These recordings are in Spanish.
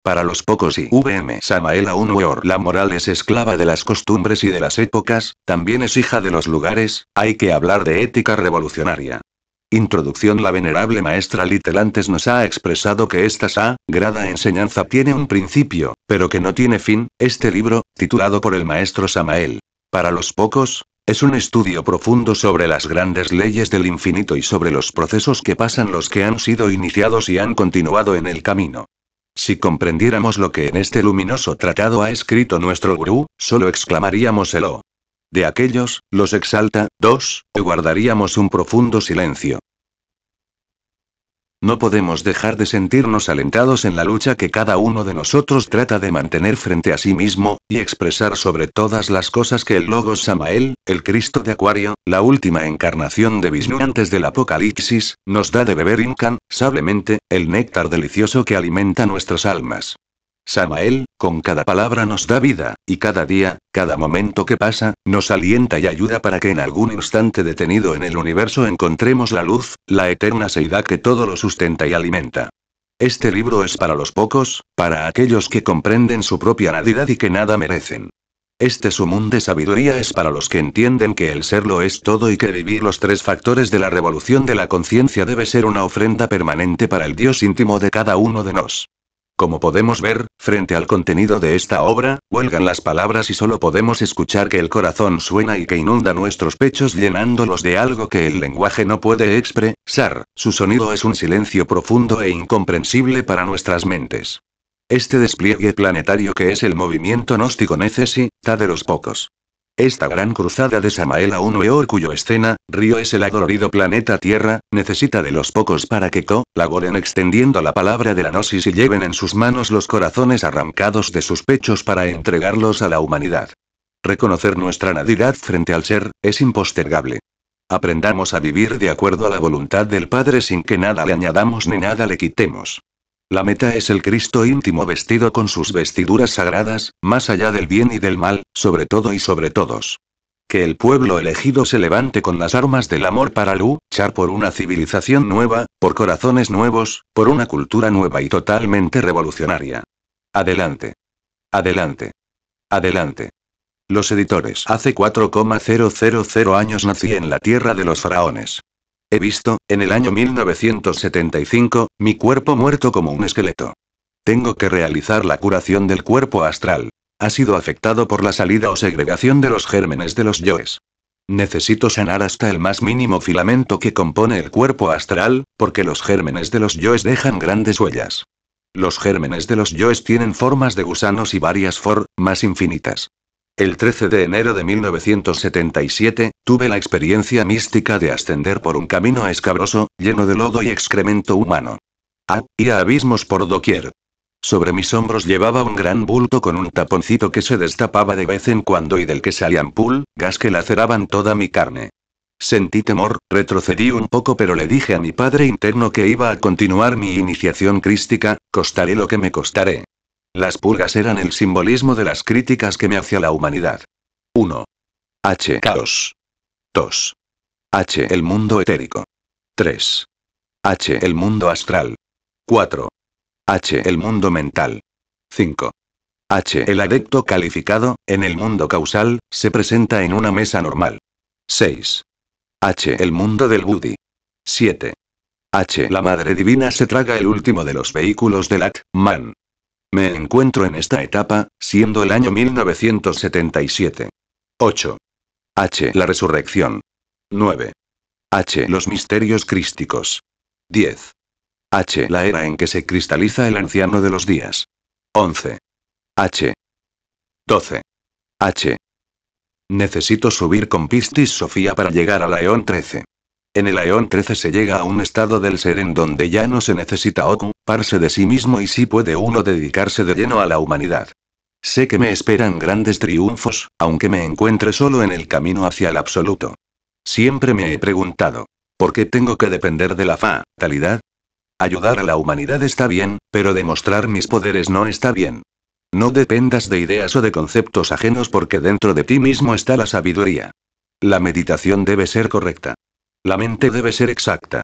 Para los pocos y VM Samael aún Weor, la moral es esclava de las costumbres y de las épocas, también es hija de los lugares, hay que hablar de ética revolucionaria. Introducción. La venerable maestra Little antes nos ha expresado que esta sagrada enseñanza tiene un principio, pero que no tiene fin. Este libro, titulado por el maestro Samael, para los pocos, es un estudio profundo sobre las grandes leyes del infinito y sobre los procesos que pasan los que han sido iniciados y han continuado en el camino. Si comprendiéramos lo que en este luminoso tratado ha escrito nuestro gurú, solo exclamaríamos el "oh". De aquellos, los exalta, 2, o guardaríamos un profundo silencio. No podemos dejar de sentirnos alentados en la lucha que cada uno de nosotros trata de mantener frente a sí mismo, y expresar sobre todas las cosas que el Logos Samael, el Cristo de Acuario, la última encarnación de Vishnu antes del Apocalipsis, nos da de beber incansablemente, el néctar delicioso que alimenta nuestras almas. Samael, con cada palabra nos da vida, y cada día, cada momento que pasa, nos alienta y ayuda para que en algún instante detenido en el universo encontremos la luz, la eterna seidad que todo lo sustenta y alimenta. Este libro es para los pocos, para aquellos que comprenden su propia nadidad y que nada merecen. Este sumum de sabiduría es para los que entienden que el ser lo es todo y que vivir los 3 factores de la revolución de la conciencia debe ser una ofrenda permanente para el Dios íntimo de cada uno de nos. Como podemos ver, frente al contenido de esta obra, huelgan las palabras y solo podemos escuchar que el corazón suena y que inunda nuestros pechos llenándolos de algo que el lenguaje no puede expresar. Su sonido es un silencio profundo e incomprensible para nuestras mentes. Este despliegue planetario que es el movimiento gnóstico necesita de los pocos. Esta gran cruzada de Samael aún Weor cuyo río es el adolorido planeta Tierra, necesita de los pocos para que colaboren extendiendo la palabra de la gnosis y lleven en sus manos los corazones arrancados de sus pechos para entregarlos a la humanidad. Reconocer nuestra nadidad frente al ser, es impostergable. Aprendamos a vivir de acuerdo a la voluntad del Padre sin que nada le añadamos ni nada le quitemos. La meta es el Cristo íntimo vestido con sus vestiduras sagradas, más allá del bien y del mal, sobre todo y sobre todos. Que el pueblo elegido se levante con las armas del amor para luchar por una civilización nueva, por corazones nuevos, por una cultura nueva y totalmente revolucionaria. Adelante. Adelante. Adelante. Los editores. Hace 4,000 años nací en la tierra de los faraones. He visto, en el año 1975, mi cuerpo muerto como un esqueleto. Tengo que realizar la curación del cuerpo astral. Ha sido afectado por la salida o segregación de los gérmenes de los yoes. Necesito sanar hasta el más mínimo filamento que compone el cuerpo astral, porque los gérmenes de los yoes dejan grandes huellas. Los gérmenes de los yoes tienen formas de gusanos y varias formas infinitas. El 13 de enero de 1977, tuve la experiencia mística de ascender por un camino escabroso, lleno de lodo y excremento humano. Había abismos por doquier. Sobre mis hombros llevaba un gran bulto con un taponcito que se destapaba de vez en cuando y del que salían gas que laceraban toda mi carne. Sentí temor, retrocedí un poco pero le dije a mi padre interno que iba a continuar mi iniciación crística, costaré lo que me costaré. Las pulgas eran el simbolismo de las críticas que me hacía la humanidad. 1. H. Caos. 2. H. El mundo etérico. 3. H. El mundo astral. 4. H. El mundo mental. 5. H. El adepto calificado, en el mundo causal, se presenta en una mesa normal. 6. H. El mundo del Budi. 7. H. La Madre Divina se traga el último de los vehículos del Atman. Me encuentro en esta etapa, siendo el año 1977. 8. H. La resurrección. 9. H. Los misterios crísticos. 10. H. La era en que se cristaliza el anciano de los días. 11. H. 12. H. Necesito subir con Piscis Sofía para llegar al Aeón 13. En el Aeón 13 se llega a un estado del ser en donde ya no se necesita ocuparse de sí mismo y sí puede uno dedicarse de lleno a la humanidad. Sé que me esperan grandes triunfos, aunque me encuentre solo en el camino hacia el absoluto. Siempre me he preguntado, ¿por qué tengo que depender de la fatalidad? Ayudar a la humanidad está bien, pero demostrar mis poderes no está bien. No dependas de ideas o de conceptos ajenos porque dentro de ti mismo está la sabiduría. La meditación debe ser correcta. La mente debe ser exacta.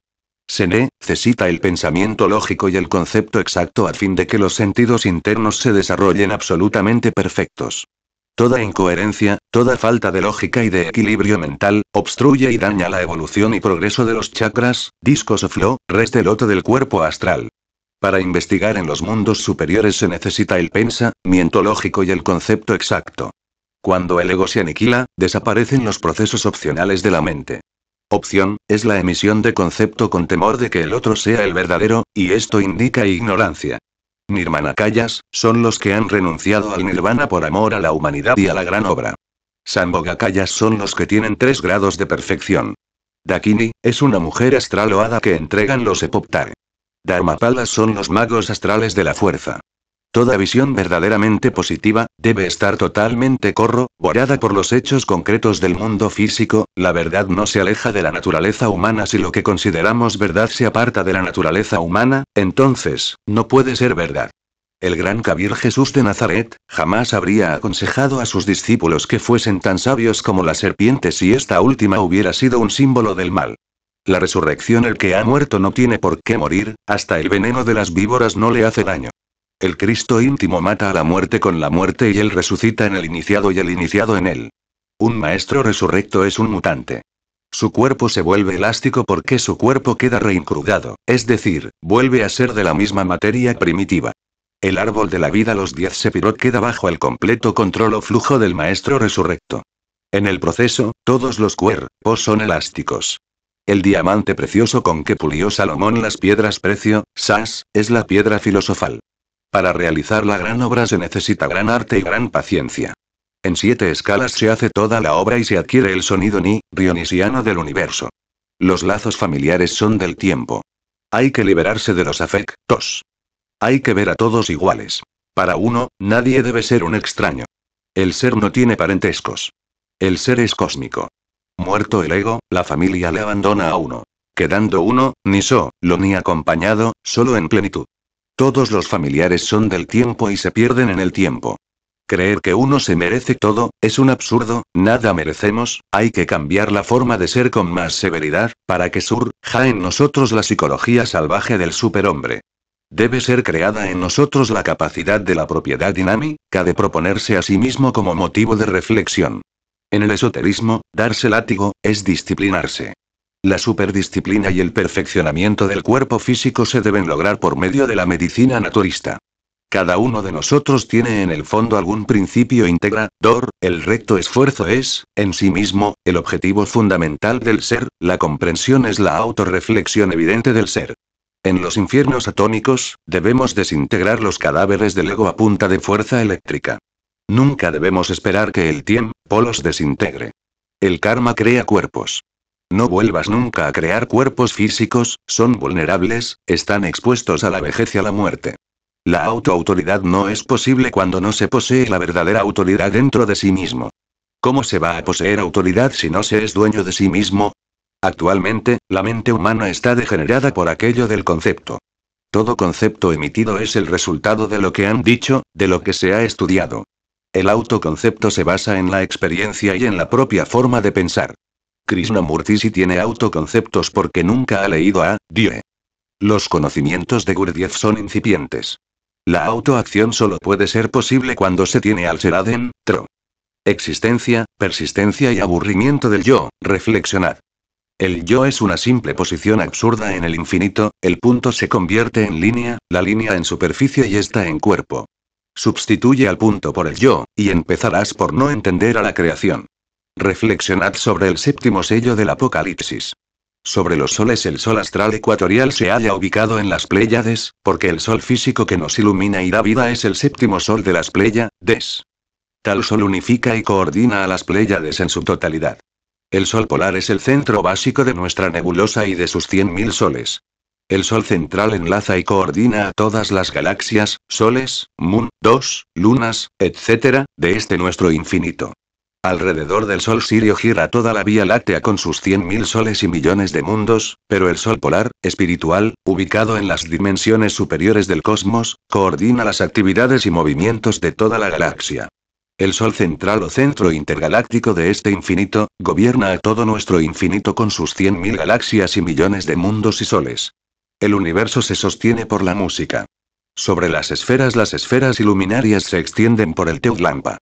Se necesita el pensamiento lógico y el concepto exacto a fin de que los sentidos internos se desarrollen absolutamente perfectos. Toda incoherencia, toda falta de lógica y de equilibrio mental, obstruye y daña la evolución y progreso de los chakras, discos o flores del loto del cuerpo astral. Para investigar en los mundos superiores se necesita el pensamiento lógico y el concepto exacto. Cuando el ego se aniquila, desaparecen los procesos opcionales de la mente. Opción, es la emisión de concepto con temor de que el otro sea el verdadero, y esto indica ignorancia. Nirmanakayas, son los que han renunciado al nirvana por amor a la humanidad y a la gran obra. Sambhogakayas son los que tienen 3 grados de perfección. Dakini, es una mujer astral o hada que entregan los Epoptare. Dharmapalas son los magos astrales de la fuerza. Toda visión verdaderamente positiva, debe estar totalmente corroborada por los hechos concretos del mundo físico. La verdad no se aleja de la naturaleza humana. Si lo que consideramos verdad se aparta de la naturaleza humana, entonces, no puede ser verdad. El gran Kabir Jesús de Nazaret, jamás habría aconsejado a sus discípulos que fuesen tan sabios como la serpiente si esta última hubiera sido un símbolo del mal. La resurrección, el que ha muerto no tiene por qué morir, hasta el veneno de las víboras no le hace daño. El Cristo íntimo mata a la muerte con la muerte y él resucita en el iniciado y el iniciado en él. Un maestro resurrecto es un mutante. Su cuerpo se vuelve elástico porque su cuerpo queda reincrudado, es decir, vuelve a ser de la misma materia primitiva. El árbol de la vida, los 10 Sefirot, queda bajo el completo control o flujo del maestro resurrecto. En el proceso, todos los cuerpos son elásticos. El diamante precioso con que pulió Salomón las piedras preciosas, es la piedra filosofal. Para realizar la gran obra se necesita gran arte y gran paciencia. En 7 escalas se hace toda la obra y se adquiere el sonido rionisiano del universo. Los lazos familiares son del tiempo. Hay que liberarse de los afectos. Hay que ver a todos iguales. Para uno, nadie debe ser un extraño. El ser no tiene parentescos. El ser es cósmico. Muerto el ego, la familia le abandona a uno. Quedando uno, ni solo ni acompañado, solo en plenitud. Todos los familiares son del tiempo y se pierden en el tiempo. Creer que uno se merece todo, es un absurdo. Nada merecemos. Hay que cambiar la forma de ser con más severidad, para que surja en nosotros la psicología salvaje del superhombre. Debe ser creada en nosotros la capacidad de la propiedad dinámica de proponerse a sí mismo como motivo de reflexión. En el esoterismo, darse látigo, es disciplinarse. La superdisciplina y el perfeccionamiento del cuerpo físico se deben lograr por medio de la medicina naturista. Cada uno de nosotros tiene en el fondo algún principio integrador. El recto esfuerzo es, en sí mismo, el objetivo fundamental del ser. La comprensión es la autorreflexión evidente del ser. En los infiernos atómicos, debemos desintegrar los cadáveres del ego a punta de fuerza eléctrica. Nunca debemos esperar que el tiempo los desintegre. El karma crea cuerpos. No vuelvas nunca a crear cuerpos físicos, son vulnerables, están expuestos a la vejez y a la muerte. La autoautoridad no es posible cuando no se posee la verdadera autoridad dentro de sí mismo. ¿Cómo se va a poseer autoridad si no se es dueño de sí mismo? Actualmente, la mente humana está degenerada por aquello del concepto. Todo concepto emitido es el resultado de lo que han dicho, de lo que se ha estudiado. El autoconcepto se basa en la experiencia y en la propia forma de pensar. Krishnamurti sí tiene autoconceptos porque nunca ha leído a Die. Los conocimientos de Gurdjieff son incipientes. La autoacción solo puede ser posible cuando se tiene al ser adentro. Existencia, persistencia y aburrimiento del yo. Reflexionad. El yo es una simple posición absurda en el infinito. El punto se convierte en línea, la línea en superficie y esta en cuerpo. Sustituye al punto por el yo, y empezarás por no entender a la creación. Reflexionad sobre el 7º sello del Apocalipsis. Sobre los soles, el sol astral ecuatorial se halla ubicado en las Pléyades, porque el sol físico que nos ilumina y da vida es el 7º sol de las Pléyades. Tal sol unifica y coordina a las Pléyades en su totalidad. El sol polar es el centro básico de nuestra nebulosa y de sus 100.000 soles. El sol central enlaza y coordina a todas las galaxias, soles, mundos, lunas, etc., de este nuestro infinito. Alrededor del Sol Sirio gira toda la Vía Láctea con sus 100.000 soles y millones de mundos, pero el Sol polar, espiritual, ubicado en las dimensiones superiores del cosmos, coordina las actividades y movimientos de toda la galaxia. El Sol central o centro intergaláctico de este infinito, gobierna a todo nuestro infinito con sus 100.000 galaxias y millones de mundos y soles. El universo se sostiene por la música. Sobre las esferas iluminarias se extienden por el Teutlampa.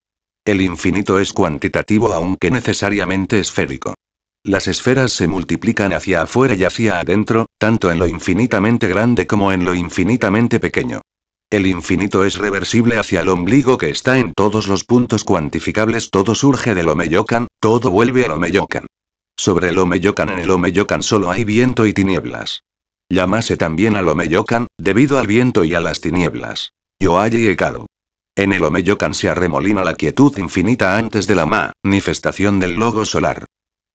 El infinito es cuantitativo aunque necesariamente esférico. Las esferas se multiplican hacia afuera y hacia adentro, tanto en lo infinitamente grande como en lo infinitamente pequeño. El infinito es reversible hacia el ombligo que está en todos los puntos cuantificables. Todo surge del Omeyocan, todo vuelve al Omeyocan. Sobre el Omeyocan, en el Omeyocan solo hay viento y tinieblas. Llámase también al Omeyocan, debido al viento y a las tinieblas. Yoayi Ekaru. En el Omeyocan se arremolina la quietud infinita antes de la manifestación del logo solar.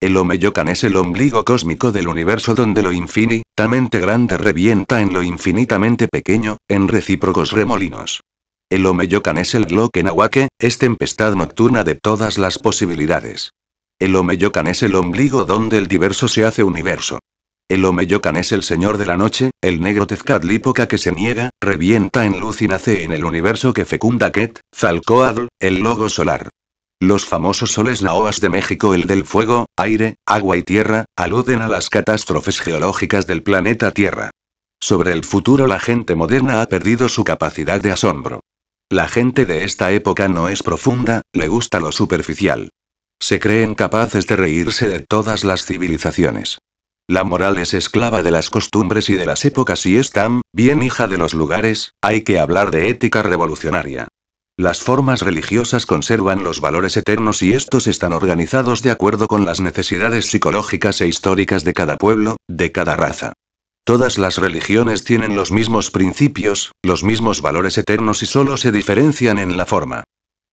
El Omeyocan es el ombligo cósmico del universo donde lo infinitamente grande revienta en lo infinitamente pequeño, en recíprocos remolinos. El Omeyocan es el Glokenawake, es tempestad nocturna de todas las posibilidades. El Omeyocan es el ombligo donde el diverso se hace universo. El Omeyocan es el señor de la noche, el negro Tezcatlipoca que se niega, revienta en luz y nace en el universo que fecunda Quetzalcóatl, el logo solar. Los famosos soles Naoas de México, el del fuego, aire, agua y tierra, aluden a las catástrofes geológicas del planeta Tierra. Sobre el futuro la gente moderna ha perdido su capacidad de asombro. La gente de esta época no es profunda, le gusta lo superficial. Se creen capaces de reírse de todas las civilizaciones. La moral es esclava de las costumbres y de las épocas y es tan bien hija de los lugares, hay que hablar de ética revolucionaria. Las formas religiosas conservan los valores eternos y estos están organizados de acuerdo con las necesidades psicológicas e históricas de cada pueblo, de cada raza. Todas las religiones tienen los mismos principios, los mismos valores eternos y solo se diferencian en la forma.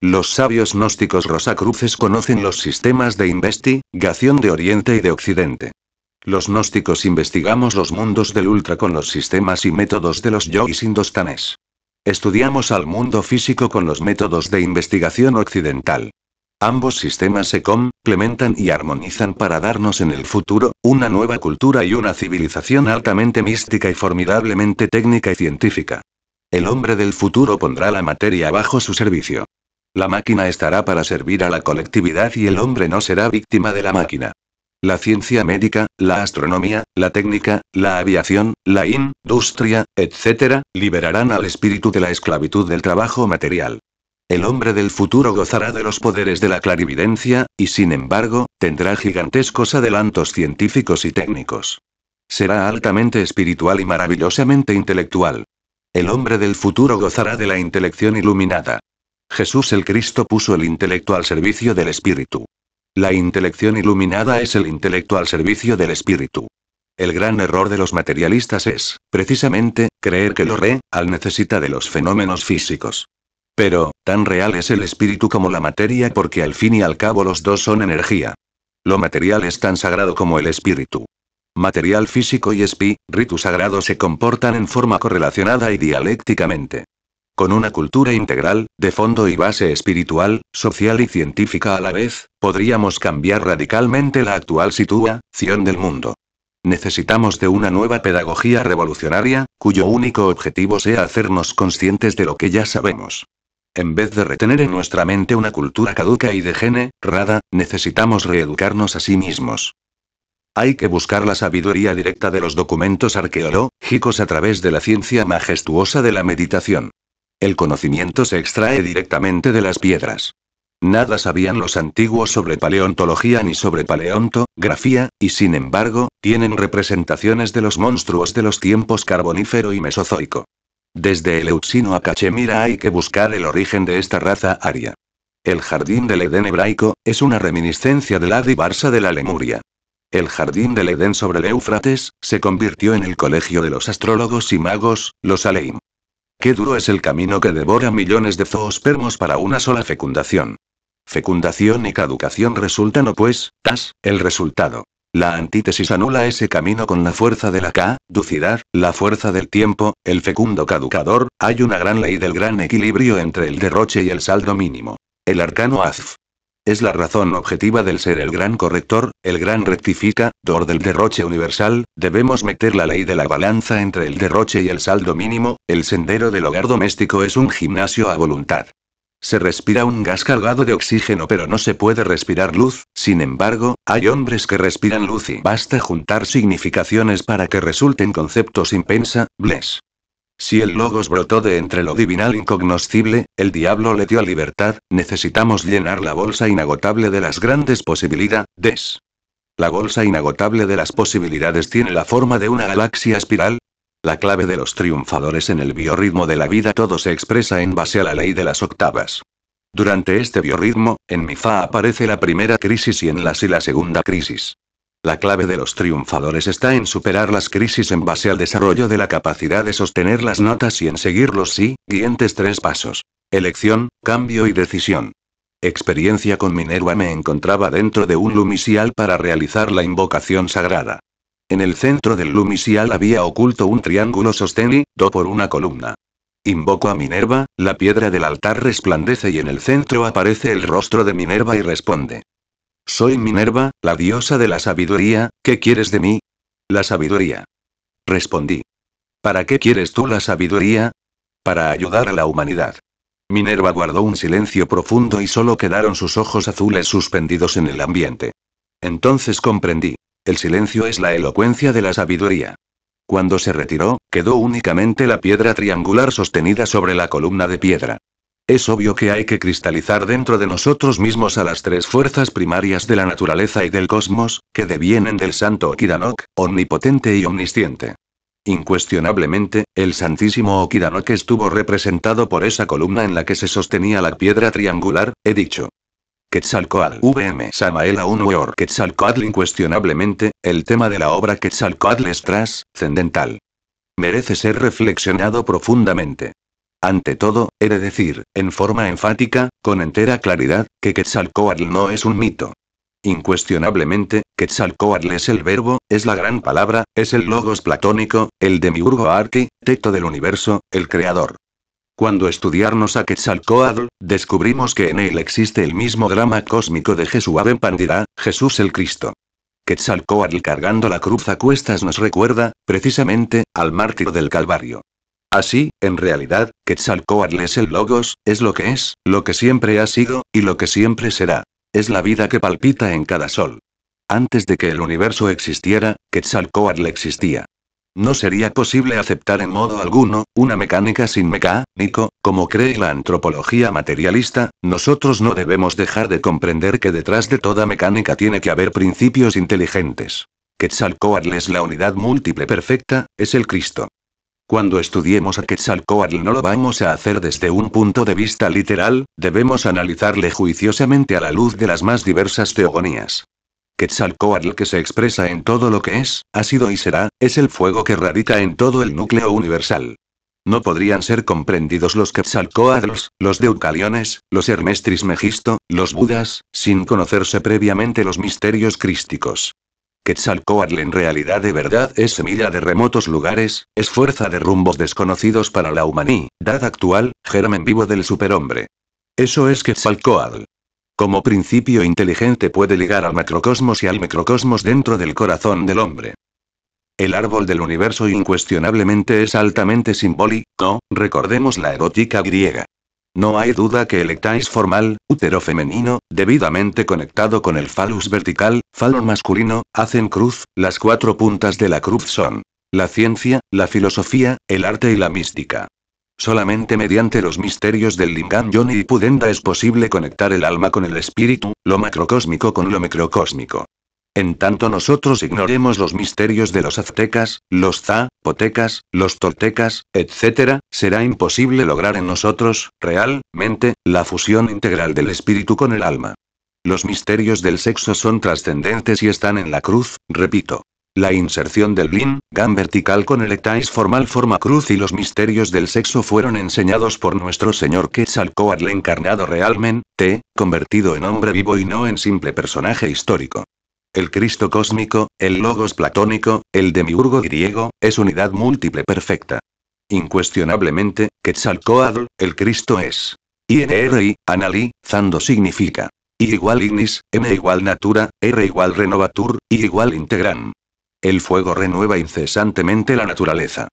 Los sabios gnósticos rosacruces conocen los sistemas de investigación de Oriente y de Occidente. Los gnósticos investigamos los mundos del ultra con los sistemas y métodos de los yogis indostanes. Estudiamos al mundo físico con los métodos de investigación occidental. Ambos sistemas se complementan y armonizan para darnos en el futuro, una nueva cultura y una civilización altamente mística y formidablemente técnica y científica. El hombre del futuro pondrá la materia bajo su servicio. La máquina estará para servir a la colectividad y el hombre no será víctima de la máquina. La ciencia médica, la astronomía, la técnica, la aviación, la industria, etc., liberarán al espíritu de la esclavitud del trabajo material. El hombre del futuro gozará de los poderes de la clarividencia, y sin embargo, tendrá gigantescos adelantos científicos y técnicos. Será altamente espiritual y maravillosamente intelectual. El hombre del futuro gozará de la intelección iluminada. Jesús el Cristo puso el intelecto al servicio del espíritu. La intelección iluminada es el intelecto al servicio del espíritu. El gran error de los materialistas es, precisamente, creer que lo real necesita de los fenómenos físicos. Pero, tan real es el espíritu como la materia porque al fin y al cabo los dos son energía. Lo material es tan sagrado como el espíritu. Material físico y espíritu sagrado se comportan en forma correlacionada y dialécticamente. Con una cultura integral, de fondo y base espiritual, social y científica a la vez, podríamos cambiar radicalmente la actual situación del mundo. Necesitamos de una nueva pedagogía revolucionaria, cuyo único objetivo sea hacernos conscientes de lo que ya sabemos. En vez de retener en nuestra mente una cultura caduca y degenerada, necesitamos reeducarnos a sí mismos. Hay que buscar la sabiduría directa de los documentos arqueológicos a través de la ciencia majestuosa de la meditación. El conocimiento se extrae directamente de las piedras. Nada sabían los antiguos sobre paleontología ni sobre paleontografía, y sin embargo, tienen representaciones de los monstruos de los tiempos carbonífero y mesozoico. Desde el Euxino a Cachemira hay que buscar el origen de esta raza aria. El jardín del Edén hebraico es una reminiscencia del Adi Barsa de la Lemuria. El jardín del Edén sobre el Éufrates se convirtió en el colegio de los astrólogos y magos, los Aleim. Qué duro es el camino que devora millones de zoospermos para una sola fecundación. Fecundación y caducación resultan opuestas, el resultado. La antítesis anula ese camino con la fuerza de la caducidad, la fuerza del tiempo, el fecundo caducador, hay una gran ley del gran equilibrio entre el derroche y el saldo mínimo. El arcano Azf. Es la razón objetiva del ser el gran corrector, el gran rectificador del derroche universal, debemos meter la ley de la balanza entre el derroche y el saldo mínimo, el sendero del hogar doméstico es un gimnasio a voluntad. Se respira un gas cargado de oxígeno pero no se puede respirar luz, sin embargo, hay hombres que respiran luz y basta juntar significaciones para que resulten conceptos impensables. Si el logos brotó de entre lo divinal incognoscible, el diablo le dio libertad, necesitamos llenar la bolsa inagotable de las grandes posibilidades. La bolsa inagotable de las posibilidades tiene la forma de una galaxia espiral. La clave de los triunfadores en el biorritmo de la vida todo se expresa en base a la ley de las octavas. Durante este biorritmo, en mi fa aparece la primera crisis y en la si la segunda crisis. La clave de los triunfadores está en superar las crisis en base al desarrollo de la capacidad de sostener las notas y en seguir los siguientes 3 pasos. Elección, cambio y decisión. Experiencia con Minerva me encontraba dentro de un lumicial para realizar la invocación sagrada. En el centro del lumicial había oculto un triángulo sostenido por una columna. Invoco a Minerva, la piedra del altar resplandece y en el centro aparece el rostro de Minerva y responde. Soy Minerva, la diosa de la sabiduría, ¿qué quieres de mí? La sabiduría. Respondí. ¿Para qué quieres tú la sabiduría? Para ayudar a la humanidad. Minerva guardó un silencio profundo y solo quedaron sus ojos azules suspendidos en el ambiente. Entonces comprendí. El silencio es la elocuencia de la sabiduría. Cuando se retiró, quedó únicamente la piedra triangular sostenida sobre la columna de piedra. Es obvio que hay que cristalizar dentro de nosotros mismos a las 3 fuerzas primarias de la naturaleza y del cosmos, que devienen del santo Okidanok, omnipotente y omnisciente. Incuestionablemente, el santísimo Okidanok estuvo representado por esa columna en la que se sostenía la piedra triangular, he dicho. Quetzalcóatl VM Samael Aun Weor Quetzalcóatl incuestionablemente, el tema de la obra Quetzalcóatl es trascendental. Merece ser reflexionado profundamente. Ante todo, he de decir, en forma enfática, con entera claridad, que Quetzalcóatl no es un mito. Incuestionablemente, Quetzalcóatl es el verbo, es la gran palabra, es el logos platónico, el demiurgo arquitecto del universo, el creador. Cuando estudiarnos a Quetzalcóatl, descubrimos que en él existe el mismo drama cósmico de Jesuaben Pandira, Jesús el Cristo. Quetzalcóatl cargando la cruz a cuestas nos recuerda, precisamente, al mártir del Calvario. Así, en realidad, Quetzalcóatl es el logos, es lo que es, lo que siempre ha sido, y lo que siempre será. Es la vida que palpita en cada sol. Antes de que el universo existiera, Quetzalcóatl existía. No sería posible aceptar en modo alguno, una mecánica sin mecánico, como cree la antropología materialista. Nosotros no debemos dejar de comprender que detrás de toda mecánica tiene que haber principios inteligentes. Quetzalcóatl es la unidad múltiple perfecta, es el Cristo. Cuando estudiemos a Quetzalcóatl no lo vamos a hacer desde un punto de vista literal, debemos analizarle juiciosamente a la luz de las más diversas teogonías. Quetzalcóatl que se expresa en todo lo que es, ha sido y será, es el fuego que radica en todo el núcleo universal. No podrían ser comprendidos los Quetzalcóatls, los Deucaliones, los Hermes Trismegisto, los Budas, sin conocerse previamente los misterios crísticos. Quetzalcóatl en realidad de verdad es semilla de remotos lugares, es fuerza de rumbos desconocidos para la humanidad actual, germen vivo del superhombre. Eso es Quetzalcóatl. Como principio inteligente puede ligar al macrocosmos y al microcosmos dentro del corazón del hombre. El árbol del universo incuestionablemente es altamente simbólico, recordemos la erótica griega. No hay duda que el ectais formal, útero femenino, debidamente conectado con el falus vertical, falón masculino, hacen cruz, las 4 puntas de la cruz son la ciencia, la filosofía, el arte y la mística. Solamente mediante los misterios del Lingam Yoni y Pudenda es posible conectar el alma con el espíritu, lo macrocósmico con lo microcósmico. En tanto nosotros ignoremos los misterios de los aztecas, los zapotecas, los toltecas, etc., será imposible lograr en nosotros, realmente, la fusión integral del espíritu con el alma. Los misterios del sexo son trascendentes y están en la cruz, repito. La inserción del Lingam vertical con el ectais formal forma cruz y los misterios del sexo fueron enseñados por nuestro Señor Quetzalcóatl encarnado realmente, convertido en hombre vivo y no en simple personaje histórico. El Cristo cósmico, el logos platónico, el demiurgo griego, es unidad múltiple perfecta. Incuestionablemente, Quetzalcóatl, el Cristo es. INRI, analizando significa. I igual ignis, M igual natura, R igual renovatur, I igual integram. El fuego renueva incesantemente la naturaleza.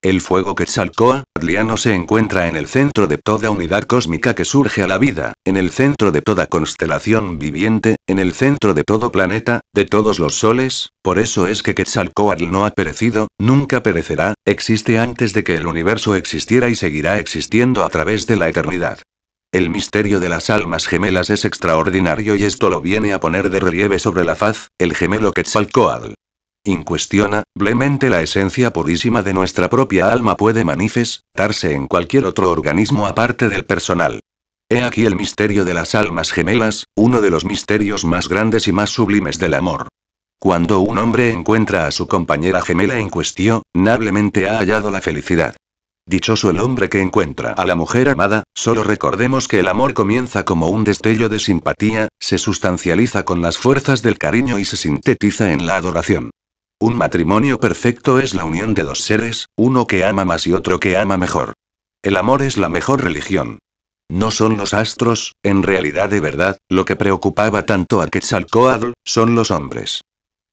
El fuego quetzalcóatliano se encuentra en el centro de toda unidad cósmica que surge a la vida, en el centro de toda constelación viviente, en el centro de todo planeta, de todos los soles, por eso es que Quetzalcóatl no ha perecido, nunca perecerá, existe antes de que el universo existiera y seguirá existiendo a través de la eternidad. El misterio de las almas gemelas es extraordinario y esto lo viene a poner de relieve sobre la faz, el gemelo Quetzalcóatl. Incuestionablemente la esencia purísima de nuestra propia alma puede manifestarse en cualquier otro organismo aparte del personal. He aquí el misterio de las almas gemelas, uno de los misterios más grandes y más sublimes del amor. Cuando un hombre encuentra a su compañera gemela incuestionablemente ha hallado la felicidad. Dichoso el hombre que encuentra a la mujer amada, solo recordemos que el amor comienza como un destello de simpatía, se sustancializa con las fuerzas del cariño y se sintetiza en la adoración. Un matrimonio perfecto es la unión de dos seres, uno que ama más y otro que ama mejor. El amor es la mejor religión. No son los astros, en realidad de verdad, lo que preocupaba tanto a Quetzalcóatl, son los hombres.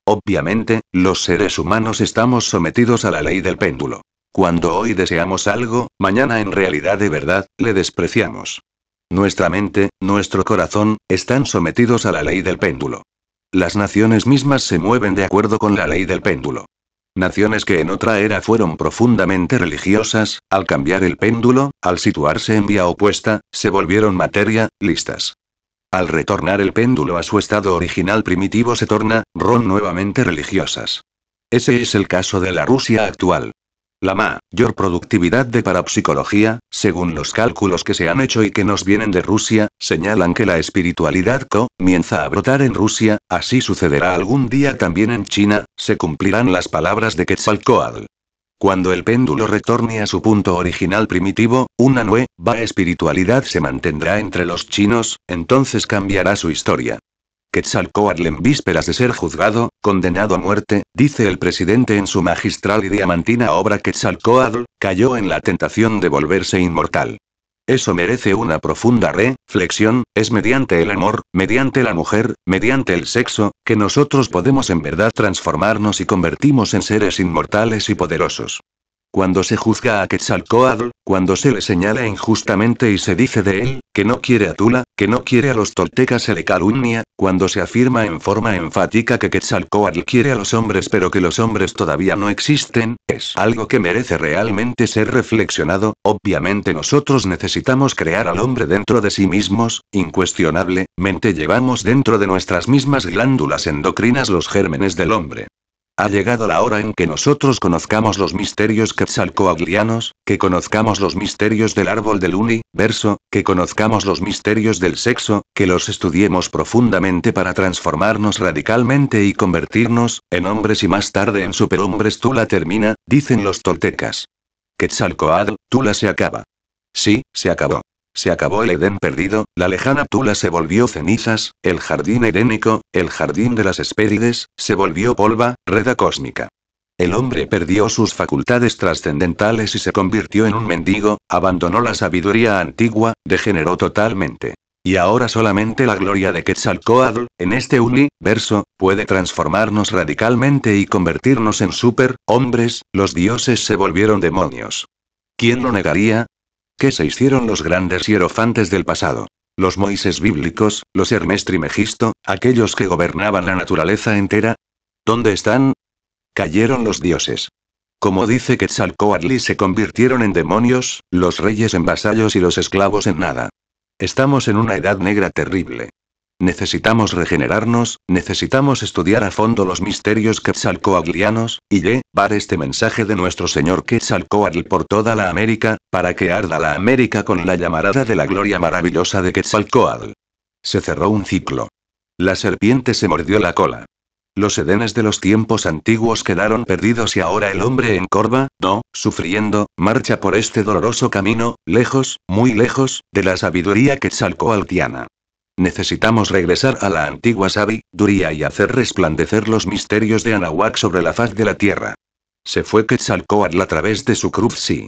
Obviamente, los seres humanos estamos sometidos a la ley del péndulo. Cuando hoy deseamos algo, mañana en realidad de verdad, le despreciamos. Nuestra mente, nuestro corazón, están sometidos a la ley del péndulo. Las naciones mismas se mueven de acuerdo con la ley del péndulo. Naciones que en otra era fueron profundamente religiosas, al cambiar el péndulo, al situarse en vía opuesta, se volvieron materialistas. Al retornar el péndulo a su estado original primitivo se tornaron nuevamente religiosas. Ese es el caso de la Rusia actual. La mayor productividad de parapsicología, según los cálculos que se han hecho y que nos vienen de Rusia, señalan que la espiritualidad comienza a brotar en Rusia, así sucederá algún día también en China, se cumplirán las palabras de Quetzalcóatl. Cuando el péndulo retorne a su punto original primitivo, una nueva espiritualidad se mantendrá entre los chinos, entonces cambiará su historia. Quetzalcóatl en vísperas de ser juzgado, condenado a muerte, dice el presidente en su magistral y diamantina obra Quetzalcóatl, cayó en la tentación de volverse inmortal. Eso merece una profunda reflexión, es mediante el amor, mediante la mujer, mediante el sexo, que nosotros podemos en verdad transformarnos y convertirnos en seres inmortales y poderosos. Cuando se juzga a Quetzalcóatl, cuando se le señala injustamente y se dice de él, que no quiere a Tula, que no quiere a los toltecas se le calumnia, cuando se afirma en forma enfática que Quetzalcóatl quiere a los hombres pero que los hombres todavía no existen, es algo que merece realmente ser reflexionado, obviamente nosotros necesitamos crear al hombre dentro de sí mismos, incuestionablemente llevamos dentro de nuestras mismas glándulas endocrinas los gérmenes del hombre. Ha llegado la hora en que nosotros conozcamos los misterios quetzalcóatlianos, que conozcamos los misterios del árbol del universo, que conozcamos los misterios del sexo, que los estudiemos profundamente para transformarnos radicalmente y convertirnos en hombres y más tarde en superhombres. Tula termina, dicen los toltecas. Quetzalcóatl, Tula se acaba. Sí, se acabó. Se acabó el Edén perdido, la lejana Tula se volvió cenizas, el jardín edénico, el jardín de las Hespérides, se volvió polvareda cósmica. El hombre perdió sus facultades trascendentales y se convirtió en un mendigo, abandonó la sabiduría antigua, degeneró totalmente. Y ahora solamente la gloria de Quetzalcóatl, en este universo, puede transformarnos radicalmente y convertirnos en superhombres, los dioses se volvieron demonios. ¿Quién lo negaría? ¿Qué se hicieron los grandes hierofantes del pasado? Los Moisés bíblicos, los Hermes Trimegisto, aquellos que gobernaban la naturaleza entera. ¿Dónde están? Cayeron los dioses. Como dice Quetzalcóatl y se convirtieron en demonios, los reyes en vasallos y los esclavos en nada. Estamos en una edad negra terrible. Necesitamos regenerarnos, necesitamos estudiar a fondo los misterios quetzalcóatlianos, y llevar este mensaje de nuestro Señor Quetzalcóatl por toda la América, para que arda la América con la llamarada de la gloria maravillosa de Quetzalcóatl. Se cerró un ciclo. La serpiente se mordió la cola. Los edenes de los tiempos antiguos quedaron perdidos y ahora el hombre encorva, no, sufriendo, marcha por este doloroso camino, lejos, muy lejos, de la sabiduría quetzalcóatliana. Necesitamos regresar a la antigua sabiduría y hacer resplandecer los misterios de Anahuac sobre la faz de la tierra. Se fue Quetzalcóatl a través de su cruz, sí.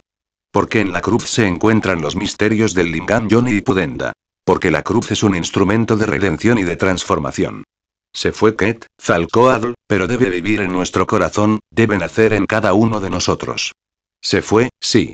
Porque en la cruz se encuentran los misterios del Lingam Yoni y Pudenda. Porque la cruz es un instrumento de redención y de transformación. Se fue Quetzalcóatl, pero debe vivir en nuestro corazón, debe nacer en cada uno de nosotros. Se fue, sí.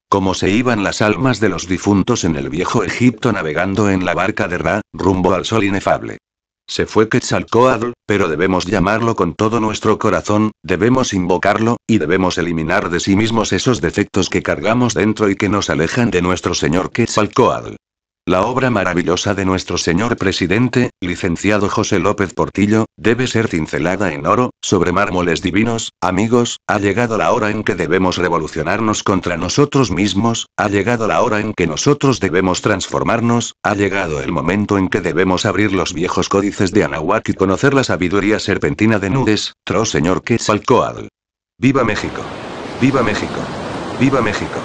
Como se iban las almas de los difuntos en el viejo Egipto navegando en la barca de Ra, rumbo al sol inefable. Se fue Quetzalcóatl, pero debemos llamarlo con todo nuestro corazón, debemos invocarlo, y debemos eliminar de sí mismos esos defectos que cargamos dentro y que nos alejan de nuestro Señor Quetzalcóatl. La obra maravillosa de nuestro señor presidente, licenciado José López Portillo, debe ser cincelada en oro, sobre mármoles divinos. Amigos, ha llegado la hora en que debemos revolucionarnos contra nosotros mismos, ha llegado la hora en que nosotros debemos transformarnos, ha llegado el momento en que debemos abrir los viejos códices de Anahuac y conocer la sabiduría serpentina de Nudes, tro señor Quetzalcóatl. ¡Viva México! ¡Viva México! ¡Viva México!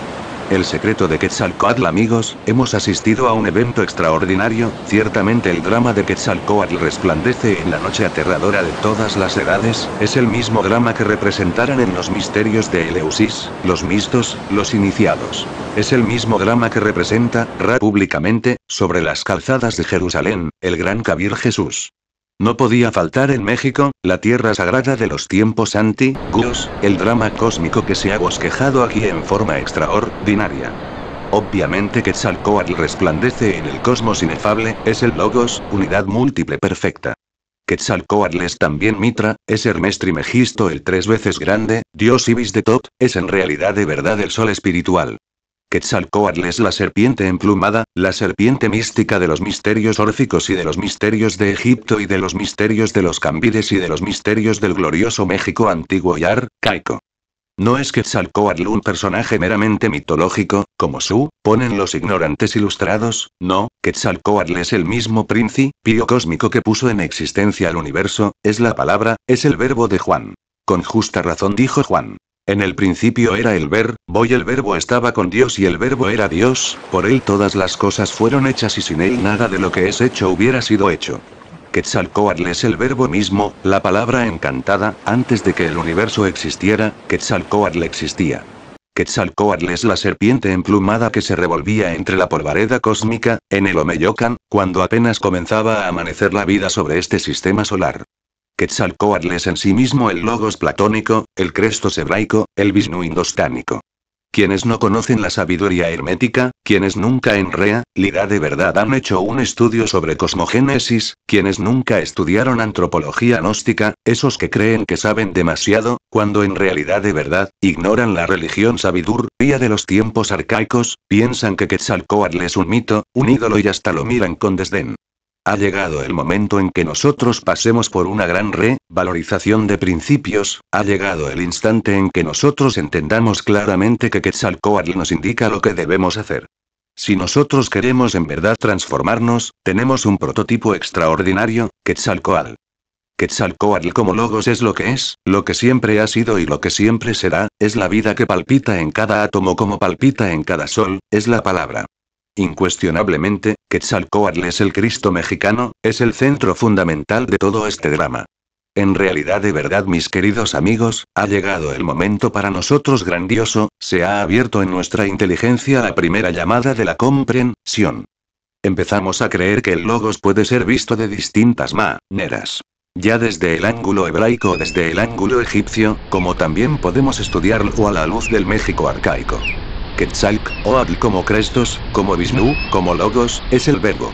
El secreto de Quetzalcóatl. Amigos, hemos asistido a un evento extraordinario, ciertamente el drama de Quetzalcóatl resplandece en la noche aterradora de todas las edades, es el mismo drama que representaran en los misterios de Eleusis, los mistos, los iniciados. Es el mismo drama que representa, Ra públicamente, sobre las calzadas de Jerusalén, el gran Kabir Jesús. No podía faltar en México, la tierra sagrada de los tiempos antiguos, el drama cósmico que se ha bosquejado aquí en forma extraordinaria. Obviamente Quetzalcóatl resplandece en el cosmos inefable, es el Logos, unidad múltiple perfecta. Quetzalcóatl es también Mitra, es Hermes Trimegisto el 3 veces grande, Dios Ibis de Tot, es en realidad de verdad el sol espiritual. Quetzalcóatl es la serpiente emplumada, la serpiente mística de los misterios órficos y de los misterios de Egipto y de los misterios de los Cambides y de los misterios del glorioso México antiguo y arcaico. No es Quetzalcóatl un personaje meramente mitológico, como ponen los ignorantes ilustrados, no, Quetzalcóatl es el mismo principio cósmico que puso en existencia al universo, es la palabra, es el verbo de Juan. Con justa razón dijo Juan. En el principio era el verbo y el verbo estaba con Dios y el verbo era Dios, por él todas las cosas fueron hechas y sin él nada de lo que es hecho hubiera sido hecho. Quetzalcóatl es el verbo mismo, la palabra encantada, antes de que el universo existiera, Quetzalcóatl existía. Quetzalcóatl es la serpiente emplumada que se revolvía entre la polvareda cósmica, en el Omeyocan, cuando apenas comenzaba a amanecer la vida sobre este sistema solar. Quetzalcóatl es en sí mismo el Logos platónico, el Crestos hebraico, el Vishnu indostánico. Quienes no conocen la sabiduría hermética, quienes nunca en realidad de verdad han hecho un estudio sobre cosmogénesis, quienes nunca estudiaron antropología gnóstica, esos que creen que saben demasiado, cuando en realidad de verdad, ignoran la religión sabiduría de los tiempos arcaicos, piensan que Quetzalcóatl es un mito, un ídolo y hasta lo miran con desdén. Ha llegado el momento en que nosotros pasemos por una gran revalorización de principios, ha llegado el instante en que nosotros entendamos claramente que Quetzalcóatl nos indica lo que debemos hacer. Si nosotros queremos en verdad transformarnos, tenemos un prototipo extraordinario, Quetzalcóatl. Quetzalcóatl como Logos es lo que siempre ha sido y lo que siempre será, es la vida que palpita en cada átomo como palpita en cada sol, es la palabra. Incuestionablemente, Quetzalcóatl es el Cristo mexicano, es el centro fundamental de todo este drama. En realidad de verdad mis queridos amigos, ha llegado el momento para nosotros grandioso, se ha abierto en nuestra inteligencia la primera llamada de la comprensión. Empezamos a creer que el Logos puede ser visto de distintas maneras. Ya desde el ángulo hebraico o desde el ángulo egipcio, como también podemos estudiarlo a la luz del México arcaico. Quetzalcóatl como Crestos, como Vishnu, como Logos, es el verbo.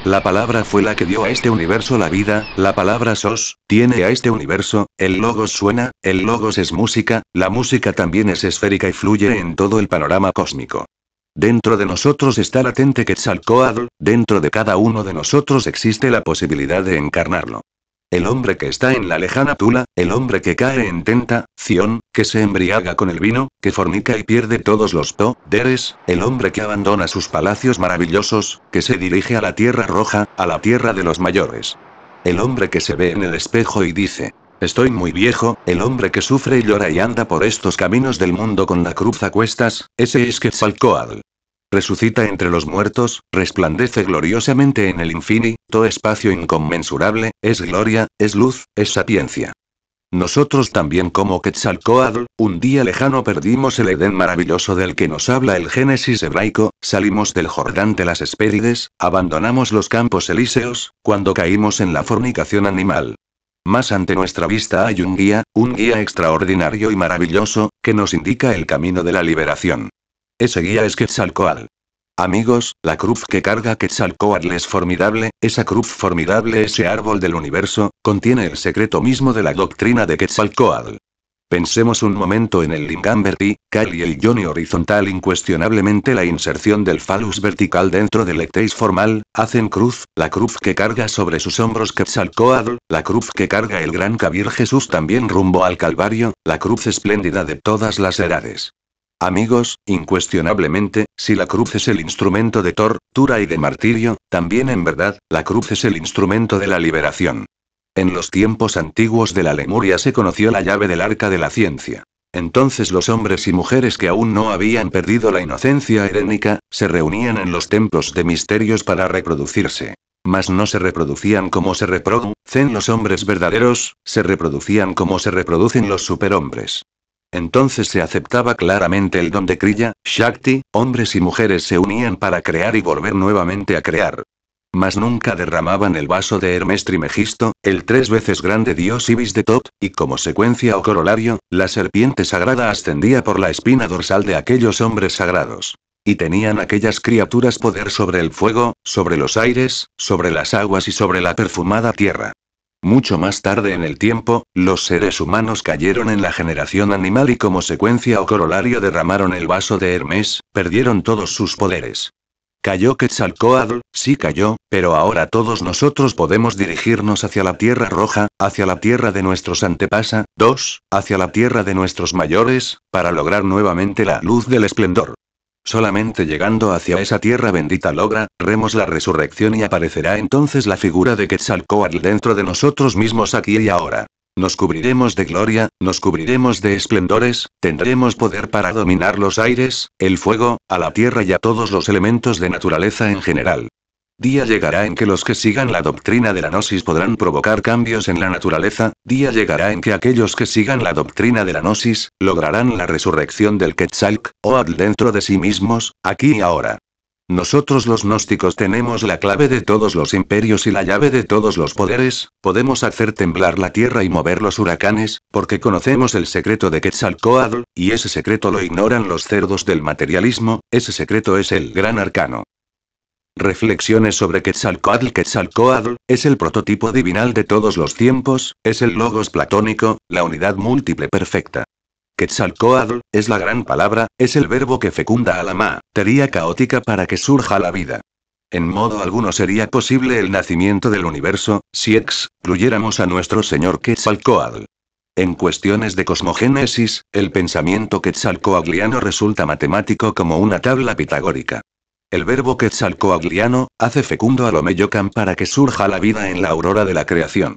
La palabra fue la que dio a este universo la vida, la palabra sos, tiene a este universo, el Logos suena, el Logos es música, la música también es esférica y fluye en todo el panorama cósmico. Dentro de nosotros está latente Quetzalcóatl, dentro de cada uno de nosotros existe la posibilidad de encarnarlo. El hombre que está en la lejana Tula, el hombre que cae en tentación, que se embriaga con el vino, que fornica y pierde todos los poderes, el hombre que abandona sus palacios maravillosos, que se dirige a la tierra roja, a la tierra de los mayores. El hombre que se ve en el espejo y dice, estoy muy viejo, el hombre que sufre y llora y anda por estos caminos del mundo con la cruz a cuestas, ese es Quetzalcóatl. Resucita entre los muertos, resplandece gloriosamente en el infinito espacio inconmensurable, es gloria, es luz, es sapiencia. Nosotros también como Quetzalcóatl, un día lejano perdimos el Edén maravilloso del que nos habla el Génesis hebraico, salimos del Jordán de las Hespérides, abandonamos los campos elíseos, cuando caímos en la fornicación animal. Mas ante nuestra vista hay un guía extraordinario y maravilloso, que nos indica el camino de la liberación. Ese guía es Quetzalcóatl. Amigos, la cruz que carga Quetzalcóatl es formidable, esa cruz formidable, ese árbol del universo, contiene el secreto mismo de la doctrina de Quetzalcóatl. Pensemos un momento en el lingam vertical y el yoni horizontal. Incuestionablemente la inserción del phallus vertical dentro del ecteis formal, hacen cruz, la cruz que carga sobre sus hombros Quetzalcóatl, la cruz que carga el gran Kabir Jesús también rumbo al Calvario, la cruz espléndida de todas las edades. Amigos, incuestionablemente, si la cruz es el instrumento de tortura y de martirio, también en verdad, la cruz es el instrumento de la liberación. En los tiempos antiguos de la Lemuria se conoció la llave del arca de la ciencia. Entonces los hombres y mujeres que aún no habían perdido la inocencia helénica, se reunían en los templos de misterios para reproducirse. Mas no se reproducían como se reproducen los hombres verdaderos, se reproducían como se reproducen los superhombres. Entonces se aceptaba claramente el don de Kriya, Shakti, hombres y mujeres se unían para crear y volver nuevamente a crear. Mas nunca derramaban el vaso de Hermes Trimegisto, el 3 veces grande dios Ibis de Tot, y como secuencia o corolario, la serpiente sagrada ascendía por la espina dorsal de aquellos hombres sagrados. Y tenían aquellas criaturas poder sobre el fuego, sobre los aires, sobre las aguas y sobre la perfumada tierra. Mucho más tarde en el tiempo, los seres humanos cayeron en la generación animal y como secuencia o corolario derramaron el vaso de Hermes, perdieron todos sus poderes. Cayó Quetzalcóatl, sí cayó, pero ahora todos nosotros podemos dirigirnos hacia la tierra roja, hacia la tierra de nuestros antepasados, hacia la tierra de nuestros mayores, para lograr nuevamente la luz del esplendor. Solamente llegando hacia esa tierra bendita lograremos la resurrección y aparecerá entonces la figura de Quetzalcóatl dentro de nosotros mismos aquí y ahora. Nos cubriremos de gloria, nos cubriremos de esplendores, tendremos poder para dominar los aires, el fuego, a la tierra y a todos los elementos de naturaleza en general. Día llegará en que los que sigan la doctrina de la gnosis podrán provocar cambios en la naturaleza, día llegará en que aquellos que sigan la doctrina de la gnosis, lograrán la resurrección del Quetzalcóatl dentro de sí mismos, aquí y ahora. Nosotros los gnósticos tenemos la clave de todos los imperios y la llave de todos los poderes, podemos hacer temblar la tierra y mover los huracanes, porque conocemos el secreto de Quetzalcóatl, y ese secreto lo ignoran los cerdos del materialismo, ese secreto es el gran arcano. Reflexiones sobre Quetzalcóatl. Quetzalcóatl es el prototipo divinal de todos los tiempos, es el logos platónico, la unidad múltiple perfecta. Quetzalcóatl es la gran palabra, es el verbo que fecunda a la materia caótica para que surja la vida. En modo alguno sería posible el nacimiento del universo, si excluyéramos a nuestro señor Quetzalcóatl. En cuestiones de cosmogénesis, el pensamiento quetzalcoatliano resulta matemático como una tabla pitagórica. El verbo quetzalcoatliano hace fecundo al Omeyocan para que surja la vida en la aurora de la creación.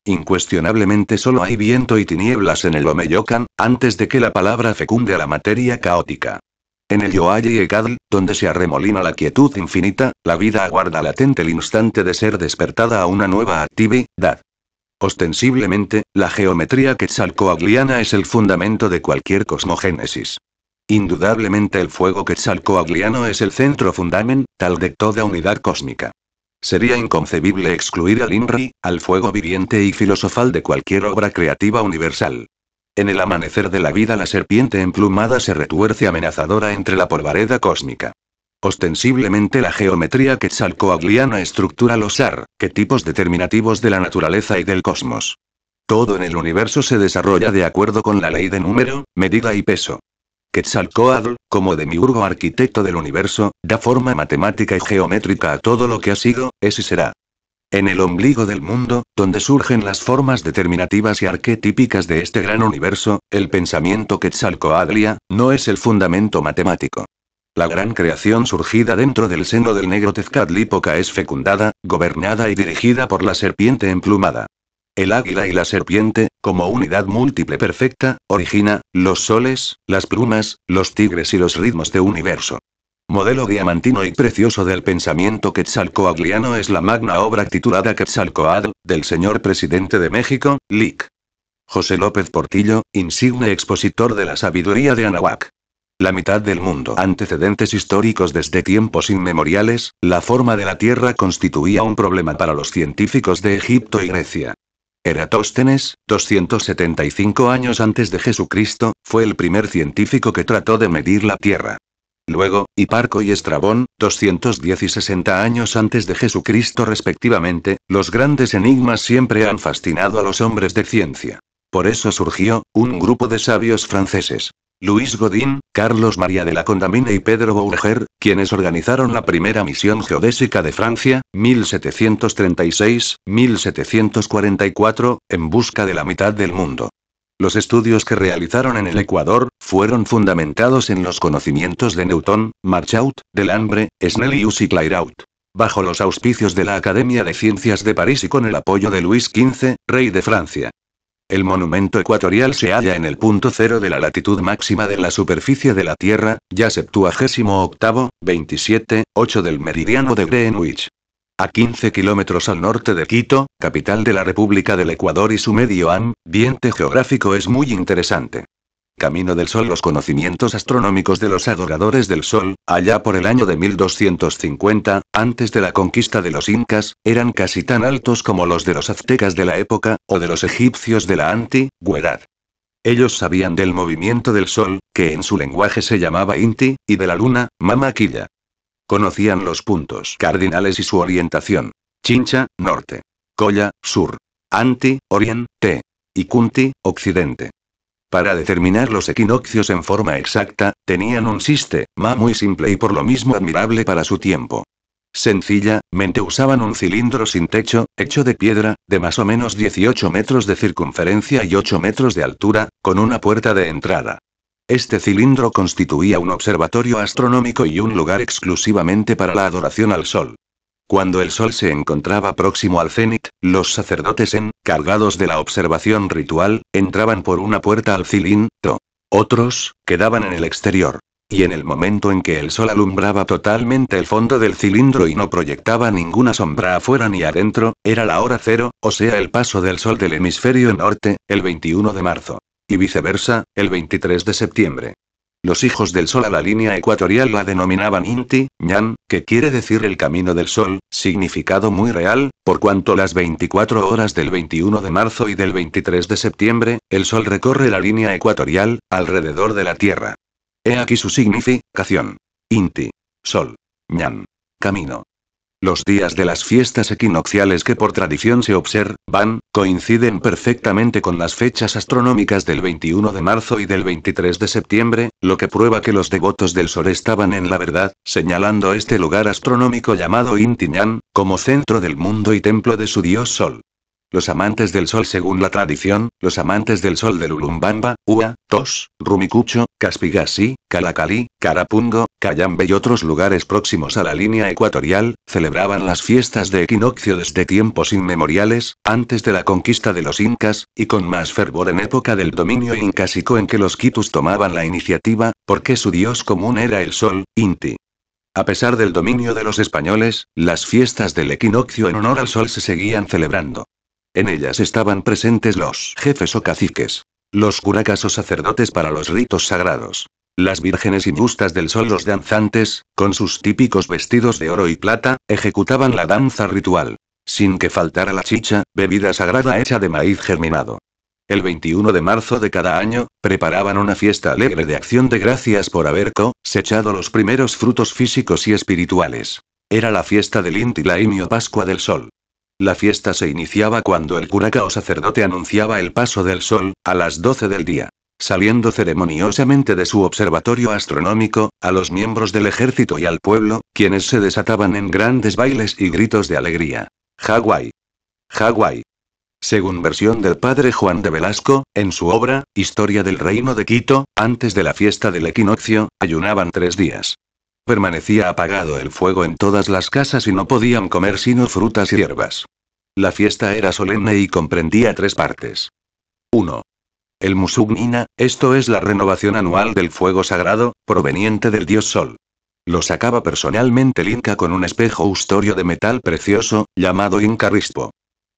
Incuestionablemente solo hay viento y tinieblas en el Omeyocan, antes de que la palabra fecunde a la materia caótica. En el Yoayi y Ekadl, donde se arremolina la quietud infinita, la vida aguarda latente el instante de ser despertada a una nueva actividad. Ostensiblemente, la geometría quetzalcoatliana es el fundamento de cualquier cosmogénesis. Indudablemente el fuego quetzalcoatliano es el centro fundamental de toda unidad cósmica. Sería inconcebible excluir al INRI, al fuego viviente y filosofal de cualquier obra creativa universal. En el amanecer de la vida la serpiente emplumada se retuerce amenazadora entre la polvareda cósmica. Ostensiblemente la geometría quetzalcoatliana estructura los arquetipos determinativos de la naturaleza y del cosmos. Todo en el universo se desarrolla de acuerdo con la ley de número, medida y peso. Quetzalcóatl, como demiurgo arquitecto del universo, da forma matemática y geométrica a todo lo que ha sido, es y será. En el ombligo del mundo, donde surgen las formas determinativas y arquetípicas de este gran universo, el pensamiento quetzalcoatlia no es el fundamento matemático. La gran creación surgida dentro del seno del negro Tezcatlipoca es fecundada, gobernada y dirigida por la serpiente emplumada. El águila y la serpiente, como unidad múltiple perfecta, origina los soles, las plumas, los tigres y los ritmos de universo. Modelo diamantino y precioso del pensamiento quetzalcoatliano es la magna obra titulada Quetzalcóatl, del señor presidente de México, Lic. José López Portillo, insigne expositor de la sabiduría de Anahuac. La mitad del mundo. Antecedentes históricos desde tiempos inmemoriales, la forma de la Tierra constituía un problema para los científicos de Egipto y Grecia. Eratóstenes, 275 años antes de Jesucristo, fue el primer científico que trató de medir la Tierra. Luego, Hiparco y Estrabón, 210 y 60 años antes de Jesucristo respectivamente, los grandes enigmas siempre han fascinado a los hombres de ciencia. Por eso surgió un grupo de sabios franceses. Luis Godin, Carlos María de la Condamine y Pedro Bourget, quienes organizaron la primera misión geodésica de Francia, 1736-1744, en busca de la mitad del mundo. Los estudios que realizaron en el Ecuador, fueron fundamentados en los conocimientos de Newton, Marchaut, Delambre, Snellius y Clairaut. Bajo los auspicios de la Academia de Ciencias de París y con el apoyo de Luis XV, rey de Francia. El monumento ecuatorial se halla en el punto cero de la latitud máxima de la superficie de la Tierra, ya 78º, 27,8 del meridiano de Greenwich. A 15 kilómetros al norte de Quito, capital de la República del Ecuador y su medio ambiente geográfico es muy interesante. Camino del Sol. Los conocimientos astronómicos de los adoradores del Sol, allá por el año de 1250, antes de la conquista de los incas, eran casi tan altos como los de los aztecas de la época, o de los egipcios de la antigüedad. Ellos sabían del movimiento del Sol, que en su lenguaje se llamaba Inti, y de la Luna, Mama Quilla. Conocían los puntos cardinales y su orientación. Chincha, norte. Colla, sur. Anti, oriente. Y Kunti, occidente. Para determinar los equinoccios en forma exacta, tenían un sistema muy simple y por lo mismo admirable para su tiempo. Sencillamente usaban un cilindro sin techo, hecho de piedra, de más o menos 18 metros de circunferencia y 8 metros de altura, con una puerta de entrada. Este cilindro constituía un observatorio astronómico y un lugar exclusivamente para la adoración al Sol. Cuando el Sol se encontraba próximo al cenit, los sacerdotes encargados de la observación ritual, entraban por una puerta al cilindro. Otros, quedaban en el exterior. Y en el momento en que el Sol alumbraba totalmente el fondo del cilindro y no proyectaba ninguna sombra afuera ni adentro, era la hora cero, o sea el paso del Sol del hemisferio norte, el 21 de marzo. Y viceversa, el 23 de septiembre. Los hijos del Sol a la línea ecuatorial la denominaban Inti, Ñan, que quiere decir el camino del Sol, significado muy real, por cuanto las 24 horas del 21 de marzo y del 23 de septiembre, el Sol recorre la línea ecuatorial, alrededor de la Tierra. He aquí su significación. Inti. Sol. Ñan. Camino. Los días de las fiestas equinocciales que por tradición se observan, coinciden perfectamente con las fechas astronómicas del 21 de marzo y del 23 de septiembre, lo que prueba que los devotos del Sol estaban en la verdad, señalando este lugar astronómico llamado Inti Ñan, como centro del mundo y templo de su dios Sol. Los amantes del Sol según la tradición, los amantes del Sol de Lulumbamba, Ua, Tos, Rumicucho, Caspigasí, Calacalí, Carapungo, Cayambe y otros lugares próximos a la línea ecuatorial, celebraban las fiestas de equinoccio desde tiempos inmemoriales, antes de la conquista de los incas, y con más fervor en época del dominio incásico en que los quitus tomaban la iniciativa, porque su dios común era el Sol, Inti. A pesar del dominio de los españoles, las fiestas del equinoccio en honor al Sol se seguían celebrando. En ellas estaban presentes los jefes o caciques, los curacas o sacerdotes para los ritos sagrados, las vírgenes y bustas del Sol. Los danzantes, con sus típicos vestidos de oro y plata, ejecutaban la danza ritual, sin que faltara la chicha, bebida sagrada hecha de maíz germinado. El 21 de marzo de cada año, preparaban una fiesta alegre de acción de gracias por haber cosechado los primeros frutos físicos y espirituales. Era la fiesta del Inti Laim o Pascua del Sol. La fiesta se iniciaba cuando el curaca o sacerdote anunciaba el paso del Sol, a las 12 del día. Saliendo ceremoniosamente de su observatorio astronómico, a los miembros del ejército y al pueblo, quienes se desataban en grandes bailes y gritos de alegría. Hawái. Hawái. Según versión del padre Juan de Velasco, en su obra, Historia del Reino de Quito, antes de la fiesta del equinoccio, ayunaban 3 días. Permanecía apagado el fuego en todas las casas y no podían comer sino frutas y hierbas. La fiesta era solemne y comprendía 3 partes. 1. El Musugnina, esto es la renovación anual del fuego sagrado, proveniente del dios Sol. Lo sacaba personalmente el Inca con un espejo ustorio de metal precioso, llamado Inca Rispo.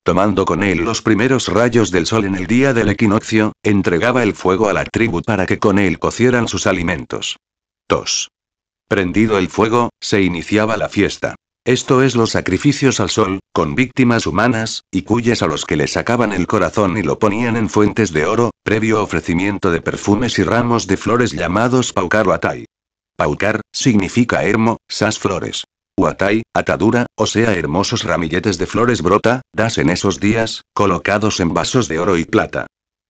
Tomando con él los primeros rayos del Sol en el día del equinoccio, entregaba el fuego a la tribu para que con él cocieran sus alimentos. 2. Prendido el fuego, se iniciaba la fiesta. Esto es los sacrificios al sol, con víctimas humanas, y cuyas a los que le sacaban el corazón y lo ponían en fuentes de oro, previo ofrecimiento de perfumes y ramos de flores llamados paukar o atai. Paukar, significa hermo, sas flores. Uatai, atadura, o sea hermosos ramilletes de flores brota, das en esos días, colocados en vasos de oro y plata.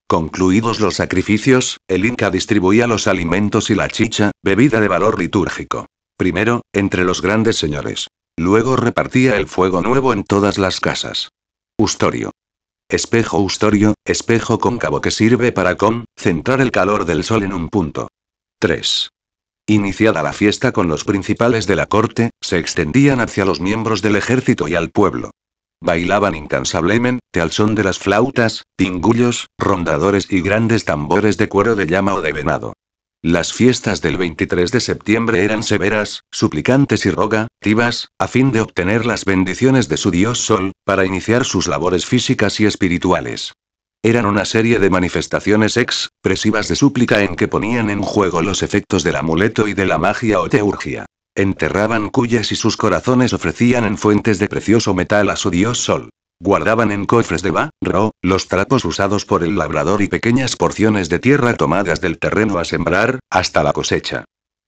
Concluidos los sacrificios, el Inca distribuía los alimentos y la chicha, bebida de valor litúrgico. Primero, entre los grandes señores. Luego repartía el fuego nuevo en todas las casas. Ustorio. Espejo cóncavo que sirve para centrar el calor del sol en un punto. 3. Iniciada la fiesta con los principales de la corte, se extendían hacia los miembros del ejército y al pueblo. Bailaban incansablemente al son de las flautas, tingullos, rondadores y grandes tambores de cuero de llama o de venado. Las fiestas del 23 de septiembre eran severas, suplicantes y rogativas, a fin de obtener las bendiciones de su dios Sol, para iniciar sus labores físicas y espirituales. Eran una serie de manifestaciones expresivas de súplica en que ponían en juego los efectos del amuleto y de la magia o teurgia. Enterraban cuyas y sus corazones ofrecían en fuentes de precioso metal a su dios Sol. Guardaban en cofres de barro los trapos usados por el labrador y pequeñas porciones de tierra tomadas del terreno a sembrar, hasta la cosecha.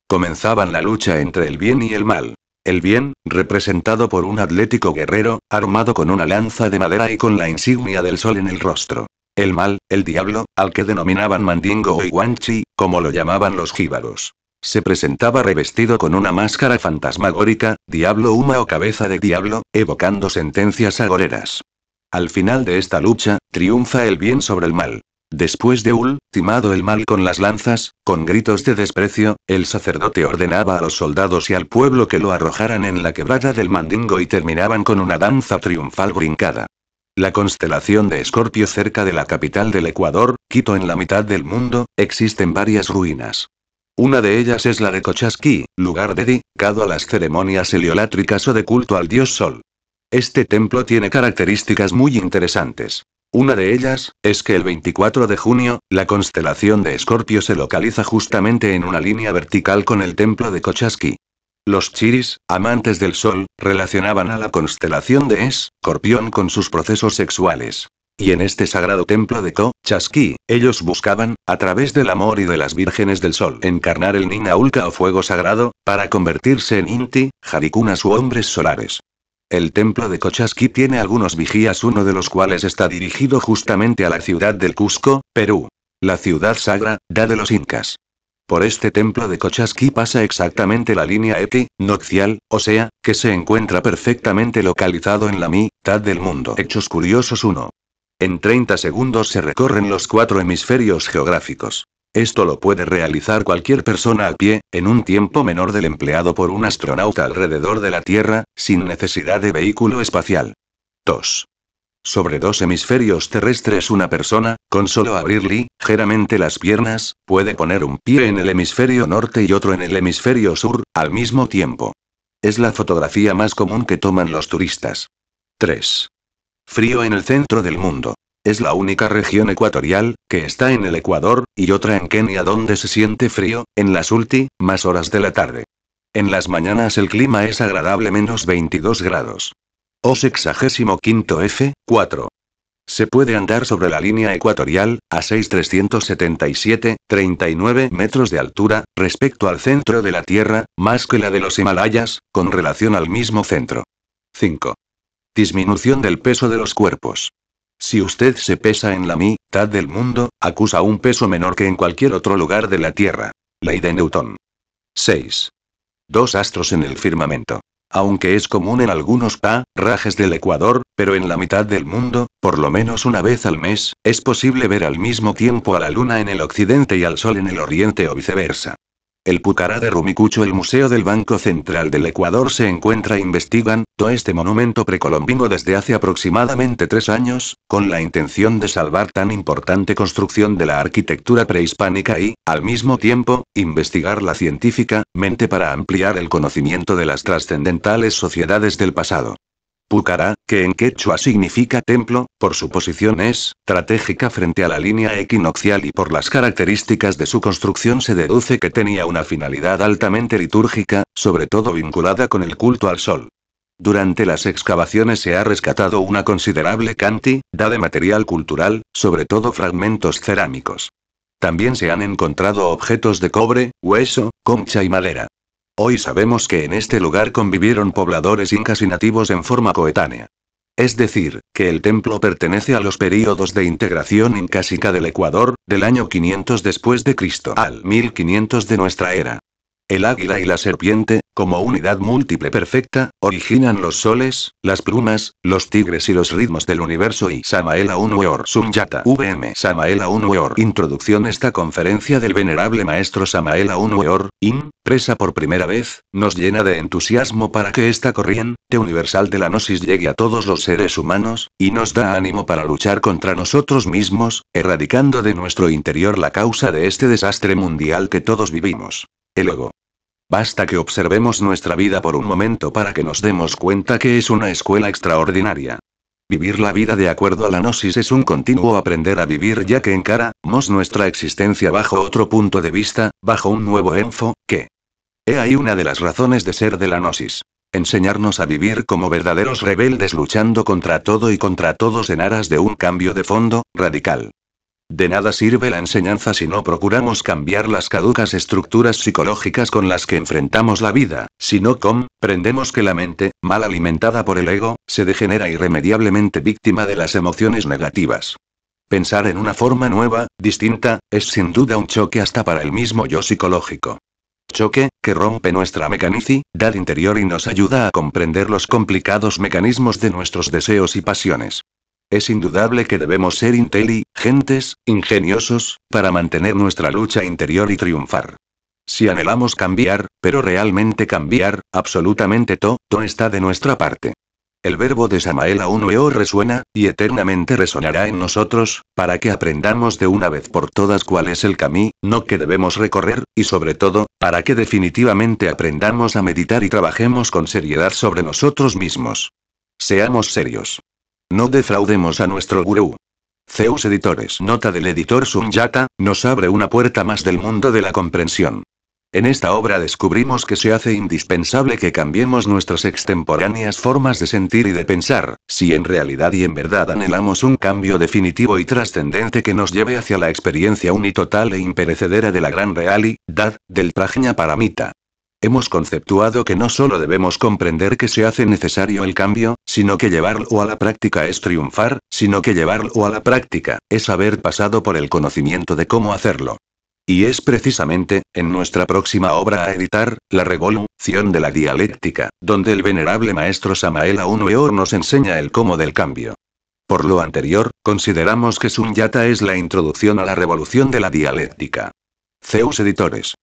Comenzaban la lucha entre el bien y el mal. El bien, representado por un atlético guerrero, armado con una lanza de madera y con la insignia del sol en el rostro. El mal, el diablo, al que denominaban mandingo o iguanchi, como lo llamaban los jíbaros. Se presentaba revestido con una máscara fantasmagórica, diablo huma o cabeza de diablo, evocando sentencias agoreras. Al final de esta lucha, triunfa el bien sobre el mal. Después de ultimado el mal con las lanzas, con gritos de desprecio, el sacerdote ordenaba a los soldados y al pueblo que lo arrojaran en la quebrada del Mandingo y terminaban con una danza triunfal brincada. La constelación de Escorpio cerca de la capital del Ecuador, Quito en la mitad del mundo, existen varias ruinas. Una de ellas es la de Cochasquí, lugar dedicado a las ceremonias heliolátricas o de culto al dios Sol. Este templo tiene características muy interesantes. Una de ellas, es que el 24 de junio, la constelación de Escorpio se localiza justamente en una línea vertical con el templo de Cochasquí. Los chiris, amantes del sol, relacionaban a la constelación de Escorpión con sus procesos sexuales. Y en este sagrado templo de Cochasquí, ellos buscaban, a través del amor y de las vírgenes del sol, encarnar el Nina Ulca o fuego sagrado, para convertirse en Inti, Jaricunas u hombres solares. El templo de Cochasquí tiene algunos vigías, uno de los cuales está dirigido justamente a la ciudad del Cusco, Perú. La ciudad sagrada de los incas. Por este templo de Cochasquí pasa exactamente la línea equinoccial, o sea, que se encuentra perfectamente localizado en la mitad del mundo. Hechos curiosos 1. En 30 segundos se recorren los 4 hemisferios geográficos. Esto lo puede realizar cualquier persona a pie, en un tiempo menor del empleado por un astronauta alrededor de la Tierra, sin necesidad de vehículo espacial. 2. Sobre 2 hemisferios terrestres una persona, con solo abrir ligeramente las piernas, puede poner un pie en el hemisferio norte y otro en el hemisferio sur, al mismo tiempo. Es la fotografía más común que toman los turistas. 3. Frío en el centro del mundo. Es la única región ecuatorial, que está en el Ecuador, y otra en Kenia donde se siente frío, en las últimas horas de la tarde. En las mañanas el clima es agradable -22 grados. O 65 F, 4. Se puede andar sobre la línea ecuatorial, a 6.377,39 metros de altura, respecto al centro de la Tierra, más que la de los Himalayas, con relación al mismo centro. 5. Disminución del peso de los cuerpos. Si usted se pesa en la mitad del mundo, acusa un peso menor que en cualquier otro lugar de la Tierra. Ley de Newton. 6. 2 astros en el firmamento. Aunque es común en algunos parajes del Ecuador, pero en la mitad del mundo, por lo menos una vez al mes, es posible ver al mismo tiempo a la luna en el occidente y al sol en el oriente o viceversa. El Pucará de Rumicucho. El Museo del Banco Central del Ecuador se encuentra investigando este monumento precolombino desde hace aproximadamente 3 años, con la intención de salvar tan importante construcción de la arquitectura prehispánica y, al mismo tiempo, investigarla científicamente para ampliar el conocimiento de las trascendentales sociedades del pasado. Pucará, que en quechua significa templo, por su posición estratégica frente a la línea equinoccial y por las características de su construcción se deduce que tenía una finalidad altamente litúrgica, sobre todo vinculada con el culto al sol. Durante las excavaciones se ha rescatado una considerable cantidad de material cultural, sobre todo fragmentos cerámicos. También se han encontrado objetos de cobre, hueso, concha y madera. Hoy sabemos que en este lugar convivieron pobladores incas y nativos en forma coetánea. Es decir, que el templo pertenece a los períodos de integración incásica del Ecuador, del año 500 después de Cristo al 1500 de nuestra era. El águila y la serpiente, como unidad múltiple perfecta, originan los soles, las plumas, los tigres y los ritmos del universo y Samael Aun Weor Sunyata VM Samael Aun Weor. Introducción. Esta conferencia del venerable maestro Samael Aun Weor, impresa por primera vez, nos llena de entusiasmo para que esta corriente universal de la gnosis llegue a todos los seres humanos, y nos da ánimo para luchar contra nosotros mismos, erradicando de nuestro interior la causa de este desastre mundial que todos vivimos. El ego. Basta que observemos nuestra vida por un momento para que nos demos cuenta que es una escuela extraordinaria. Vivir la vida de acuerdo a la gnosis es un continuo aprender a vivir, ya que encaramos nuestra existencia bajo otro punto de vista, bajo un nuevo enfoque. He ahí una de las razones de ser de la gnosis. Enseñarnos a vivir como verdaderos rebeldes luchando contra todo y contra todos en aras de un cambio de fondo, radical. De nada sirve la enseñanza si no procuramos cambiar las caducas estructuras psicológicas con las que enfrentamos la vida, si no comprendemos que la mente, mal alimentada por el ego, se degenera irremediablemente víctima de las emociones negativas. Pensar en una forma nueva, distinta, es sin duda un choque hasta para el mismo yo psicológico. Choque, que rompe nuestra mecanicidad interior y nos ayuda a comprender los complicados mecanismos de nuestros deseos y pasiones. Es indudable que debemos ser inteligentes, ingeniosos, para mantener nuestra lucha interior y triunfar. Si anhelamos cambiar, pero realmente cambiar, absolutamente todo está de nuestra parte. El verbo de Samael Aun Weor resuena, y eternamente resonará en nosotros, para que aprendamos de una vez por todas cuál es el camino que debemos recorrer, y sobre todo, para que definitivamente aprendamos a meditar y trabajemos con seriedad sobre nosotros mismos. Seamos serios. No defraudemos a nuestro gurú. Zeus Editores. Nota del editor Sunyata, nos abre una puerta más del mundo de la comprensión. En esta obra descubrimos que se hace indispensable que cambiemos nuestras extemporáneas formas de sentir y de pensar, si en realidad y en verdad anhelamos un cambio definitivo y trascendente que nos lleve hacia la experiencia unitotal e imperecedera de la gran realidad, del Prajnaparamita. Hemos conceptuado que no solo debemos comprender que se hace necesario el cambio, sino que llevarlo a la práctica es triunfar, sino que llevarlo a la práctica es haber pasado por el conocimiento de cómo hacerlo. Y es precisamente, en nuestra próxima obra a editar, La Revolución de la Dialéctica, donde el venerable maestro Samael Aun Weor nos enseña el cómo del cambio. Por lo anterior, consideramos que Sunyata es la introducción a la revolución de la dialéctica. Zeus Editores.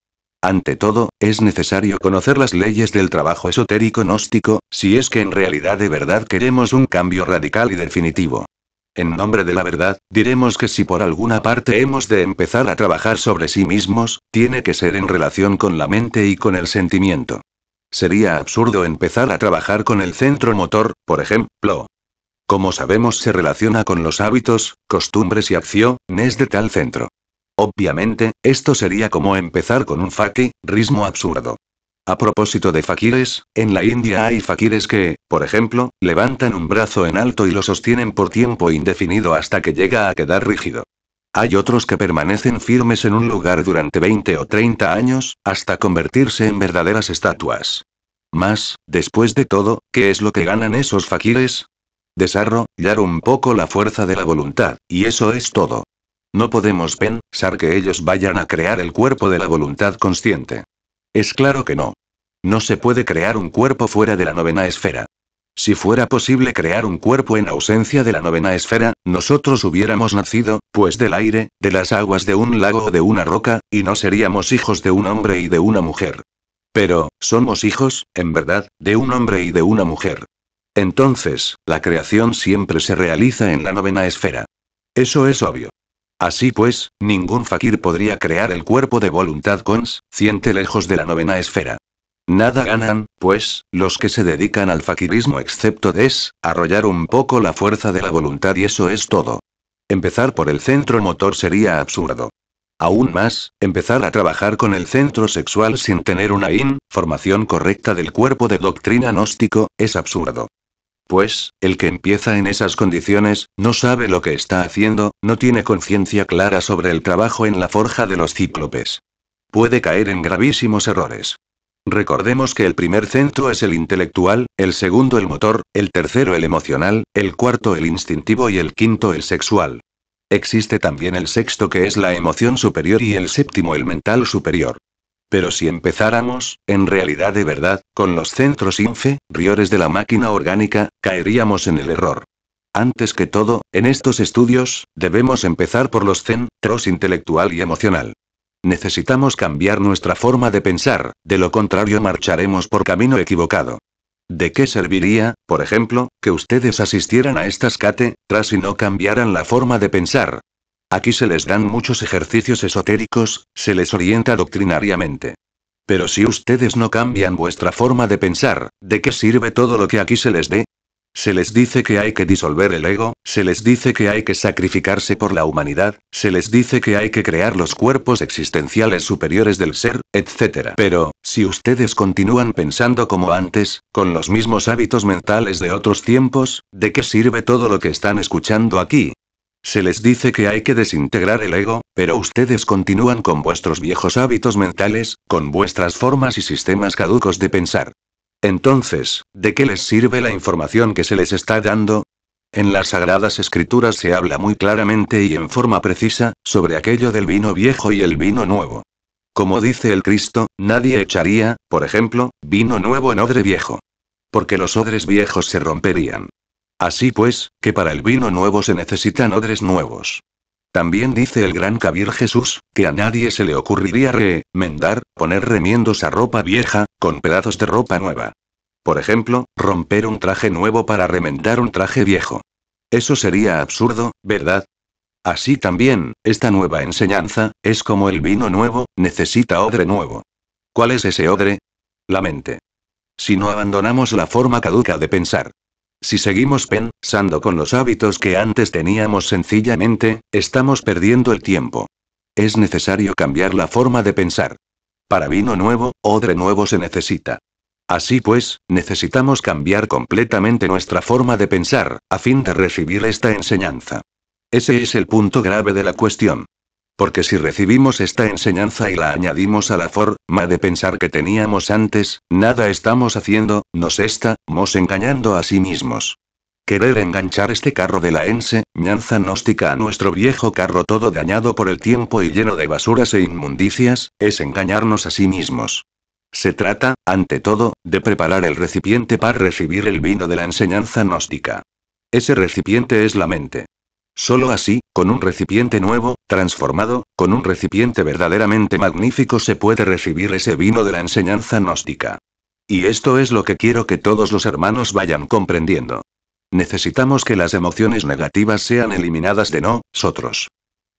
Ante todo, es necesario conocer las leyes del trabajo esotérico gnóstico, si es que en realidad de verdad queremos un cambio radical y definitivo. En nombre de la verdad, diremos que si por alguna parte hemos de empezar a trabajar sobre sí mismos, tiene que ser en relación con la mente y con el sentimiento. Sería absurdo empezar a trabajar con el centro motor, por ejemplo. Como sabemos, se relaciona con los hábitos, costumbres y acciones de tal centro. Obviamente, esto sería como empezar con un faquirismo absurdo. A propósito de faquires, en la India hay faquires que, por ejemplo, levantan un brazo en alto y lo sostienen por tiempo indefinido hasta que llega a quedar rígido. Hay otros que permanecen firmes en un lugar durante 20 o 30 años, hasta convertirse en verdaderas estatuas. Mas, después de todo, ¿qué es lo que ganan esos faquires? Desarrollar un poco la fuerza de la voluntad, y eso es todo. No podemos pensar que ellos vayan a crear el cuerpo de la voluntad consciente. Es claro que no. No se puede crear un cuerpo fuera de la novena esfera. Si fuera posible crear un cuerpo en ausencia de la novena esfera, nosotros hubiéramos nacido, pues del aire, de las aguas de un lago o de una roca, y no seríamos hijos de un hombre y de una mujer. Pero, somos hijos, en verdad, de un hombre y de una mujer. Entonces, la creación siempre se realiza en la novena esfera. Eso es obvio. Así pues, ningún fakir podría crear el cuerpo de voluntad consciente lejos de la novena esfera. Nada ganan, pues, los que se dedican al fakirismo excepto desarrollar un poco la fuerza de la voluntad, y eso es todo. Empezar por el centro motor sería absurdo. Aún más, empezar a trabajar con el centro sexual sin tener una información correcta del cuerpo de doctrina gnóstico, es absurdo. Pues, el que empieza en esas condiciones, no sabe lo que está haciendo, no tiene conciencia clara sobre el trabajo en la forja de los cíclopes. Puede caer en gravísimos errores. Recordemos que el primer centro es el intelectual, el segundo el motor, el tercero el emocional, el cuarto el instintivo y el quinto el sexual. Existe también el sexto que es la emoción superior y el séptimo el mental superior. Pero si empezáramos, en realidad de verdad, con los centros inferiores de la máquina orgánica, caeríamos en el error. Antes que todo, en estos estudios, debemos empezar por los centros intelectual y emocional. Necesitamos cambiar nuestra forma de pensar, de lo contrario marcharemos por camino equivocado. ¿De qué serviría, por ejemplo, que ustedes asistieran a estas cátedras y no cambiaran la forma de pensar? Aquí se les dan muchos ejercicios esotéricos, se les orienta doctrinariamente. Pero si ustedes no cambian vuestra forma de pensar, ¿de qué sirve todo lo que aquí se les dé? Se les dice que hay que disolver el ego, se les dice que hay que sacrificarse por la humanidad, se les dice que hay que crear los cuerpos existenciales superiores del ser, etc. Pero, si ustedes continúan pensando como antes, con los mismos hábitos mentales de otros tiempos, ¿de qué sirve todo lo que están escuchando aquí? Se les dice que hay que desintegrar el ego, pero ustedes continúan con vuestros viejos hábitos mentales, con vuestras formas y sistemas caducos de pensar. Entonces, ¿de qué les sirve la información que se les está dando? En las Sagradas Escrituras se habla muy claramente y en forma precisa, sobre aquello del vino viejo y el vino nuevo. Como dice el Cristo, nadie echaría, por ejemplo, vino nuevo en odre viejo. Porque los odres viejos se romperían. Así pues, que para el vino nuevo se necesitan odres nuevos. También dice el gran Kabir Jesús, que a nadie se le ocurriría remendar, poner remiendos a ropa vieja, con pedazos de ropa nueva. Por ejemplo, romper un traje nuevo para remendar un traje viejo. Eso sería absurdo, ¿verdad? Así también, esta nueva enseñanza, es como el vino nuevo, necesita odre nuevo. ¿Cuál es ese odre? La mente. Si no abandonamos la forma caduca de pensar. Si seguimos pensando con los hábitos que antes teníamos sencillamente, estamos perdiendo el tiempo. Es necesario cambiar la forma de pensar. Para vino nuevo, odre nuevo se necesita. Así pues, necesitamos cambiar completamente nuestra forma de pensar, a fin de recibir esta enseñanza. Ese es el punto grave de la cuestión. Porque si recibimos esta enseñanza y la añadimos a la forma de pensar que teníamos antes, nada estamos haciendo, nos estamos engañando a sí mismos. Querer enganchar este carro de la enseñanza gnóstica a nuestro viejo carro todo dañado por el tiempo y lleno de basuras e inmundicias, es engañarnos a sí mismos. Se trata, ante todo, de preparar el recipiente para recibir el vino de la enseñanza gnóstica. Ese recipiente es la mente. Solo así, con un recipiente nuevo, transformado, con un recipiente verdaderamente magnífico se puede recibir ese vino de la enseñanza gnóstica. Y esto es lo que quiero que todos los hermanos vayan comprendiendo. Necesitamos que las emociones negativas sean eliminadas de nosotros.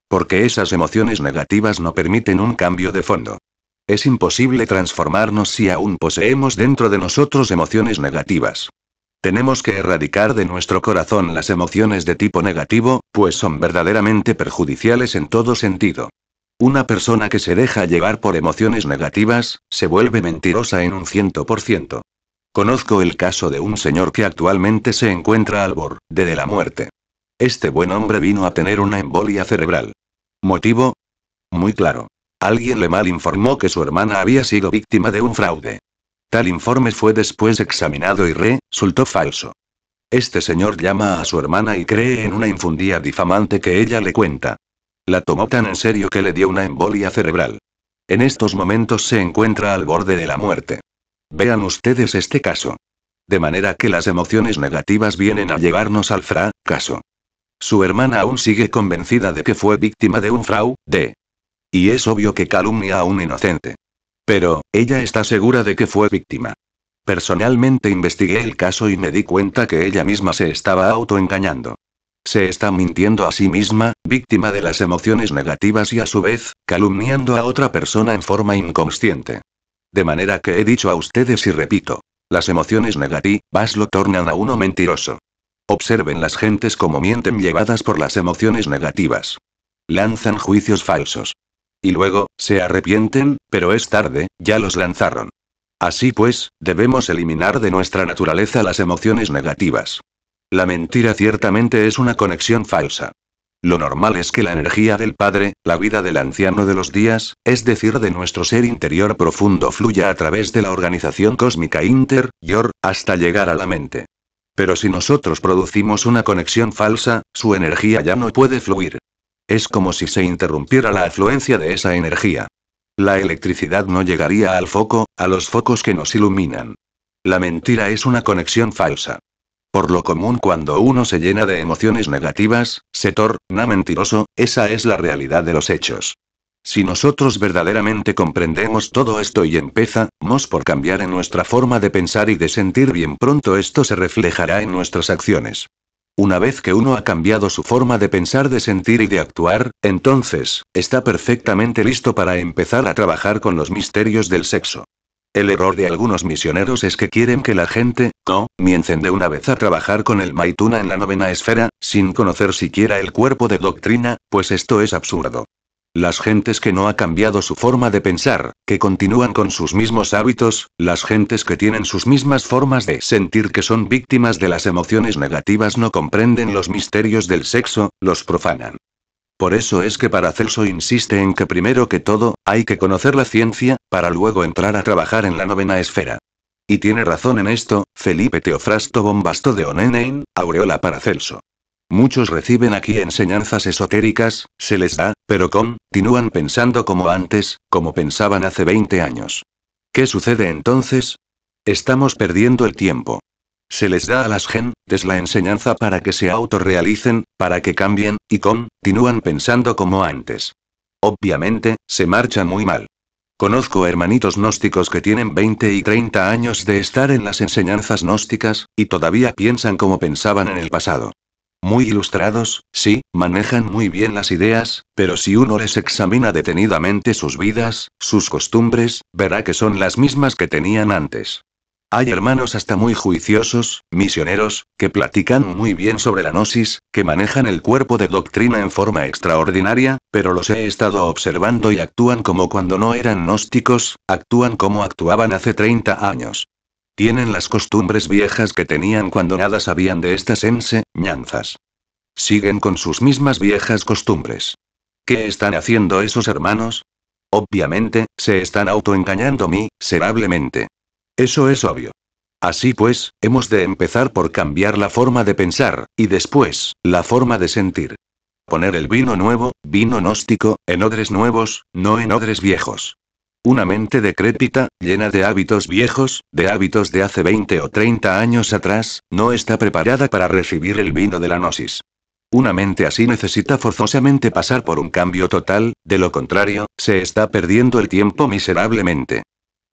Porque esas emociones negativas no permiten un cambio de fondo. Es imposible transformarnos si aún poseemos dentro de nosotros emociones negativas. Tenemos que erradicar de nuestro corazón las emociones de tipo negativo, pues son verdaderamente perjudiciales en todo sentido. Una persona que se deja llevar por emociones negativas, se vuelve mentirosa en un 100%. Conozco el caso de un señor que actualmente se encuentra al borde de la muerte. Este buen hombre vino a tener una embolia cerebral. ¿Motivo? Muy claro. Alguien le mal informó que su hermana había sido víctima de un fraude. Tal informe fue después examinado y resultó falso. Este señor llama a su hermana y cree en una infundía difamante que ella le cuenta. La tomó tan en serio que le dio una embolia cerebral. En estos momentos se encuentra al borde de la muerte. Vean ustedes este caso. De manera que las emociones negativas vienen a llevarnos al fracaso. Su hermana aún sigue convencida de que fue víctima de un fraude. Y es obvio que calumnia a un inocente. Pero, ella está segura de que fue víctima. Personalmente investigué el caso y me di cuenta que ella misma se estaba autoengañando. Se está mintiendo a sí misma, víctima de las emociones negativas y a su vez, calumniando a otra persona en forma inconsciente. De manera que he dicho a ustedes y repito, las emociones negativas lo tornan a uno mentiroso. Observen las gentes como mienten llevadas por las emociones negativas. Lanzan juicios falsos. Y luego, se arrepienten, pero es tarde, ya los lanzaron. Así pues, debemos eliminar de nuestra naturaleza las emociones negativas. La mentira ciertamente es una conexión falsa. Lo normal es que la energía del Padre, la vida del anciano de los días, es decir, de nuestro ser interior profundo, fluya a través de la organización cósmica Inter-Yor, hasta llegar a la mente. Pero si nosotros producimos una conexión falsa, su energía ya no puede fluir. Es como si se interrumpiera la afluencia de esa energía. La electricidad no llegaría al foco, a los focos que nos iluminan. La mentira es una conexión falsa. Por lo común, cuando uno se llena de emociones negativas, se torna mentiroso, esa es la realidad de los hechos. Si nosotros verdaderamente comprendemos todo esto y empezamos por cambiar en nuestra forma de pensar y de sentir, bien pronto esto se reflejará en nuestras acciones. Una vez que uno ha cambiado su forma de pensar, de sentir y de actuar, entonces, está perfectamente listo para empezar a trabajar con los misterios del sexo. El error de algunos misioneros es que quieren que la gente comiencen de una vez a trabajar con el Maituna en la novena esfera, sin conocer siquiera el cuerpo de doctrina, pues esto es absurdo. Las gentes que no ha cambiado su forma de pensar, que continúan con sus mismos hábitos, las gentes que tienen sus mismas formas de sentir, que son víctimas de las emociones negativas, no comprenden los misterios del sexo, los profanan. Por eso es que Paracelso insiste en que primero que todo, hay que conocer la ciencia, para luego entrar a trabajar en la novena esfera. Y tiene razón en esto, Felipe Teofrasto Bombasto de Onenein, Aureola Paracelso. Muchos reciben aquí enseñanzas esotéricas, se les da, pero continúan pensando como antes, como pensaban hace 20 años. ¿Qué sucede entonces? Estamos perdiendo el tiempo. Se les da a las gentes la enseñanza para que se autorrealicen, para que cambien, y continúan pensando como antes. Obviamente, se marchan muy mal. Conozco hermanitos gnósticos que tienen 20 y 30 años de estar en las enseñanzas gnósticas, y todavía piensan como pensaban en el pasado. Muy ilustrados, sí, manejan muy bien las ideas, pero si uno les examina detenidamente sus vidas, sus costumbres, verá que son las mismas que tenían antes. Hay hermanos hasta muy juiciosos, misioneros, que platican muy bien sobre la gnosis, que manejan el cuerpo de doctrina en forma extraordinaria, pero los he estado observando y actúan como cuando no eran gnósticos, actúan como actuaban hace 30 años. Tienen las costumbres viejas que tenían cuando nada sabían de estas enseñanzas. Siguen con sus mismas viejas costumbres. ¿Qué están haciendo esos hermanos? Obviamente, se están autoengañando miserablemente. Eso es obvio. Así pues, hemos de empezar por cambiar la forma de pensar, y después, la forma de sentir. Poner el vino nuevo, vino gnóstico, en odres nuevos, no en odres viejos. Una mente decrépita, llena de hábitos viejos, de hábitos de hace 20 o 30 años atrás, no está preparada para recibir el vino de la gnosis. Una mente así necesita forzosamente pasar por un cambio total, de lo contrario, se está perdiendo el tiempo miserablemente.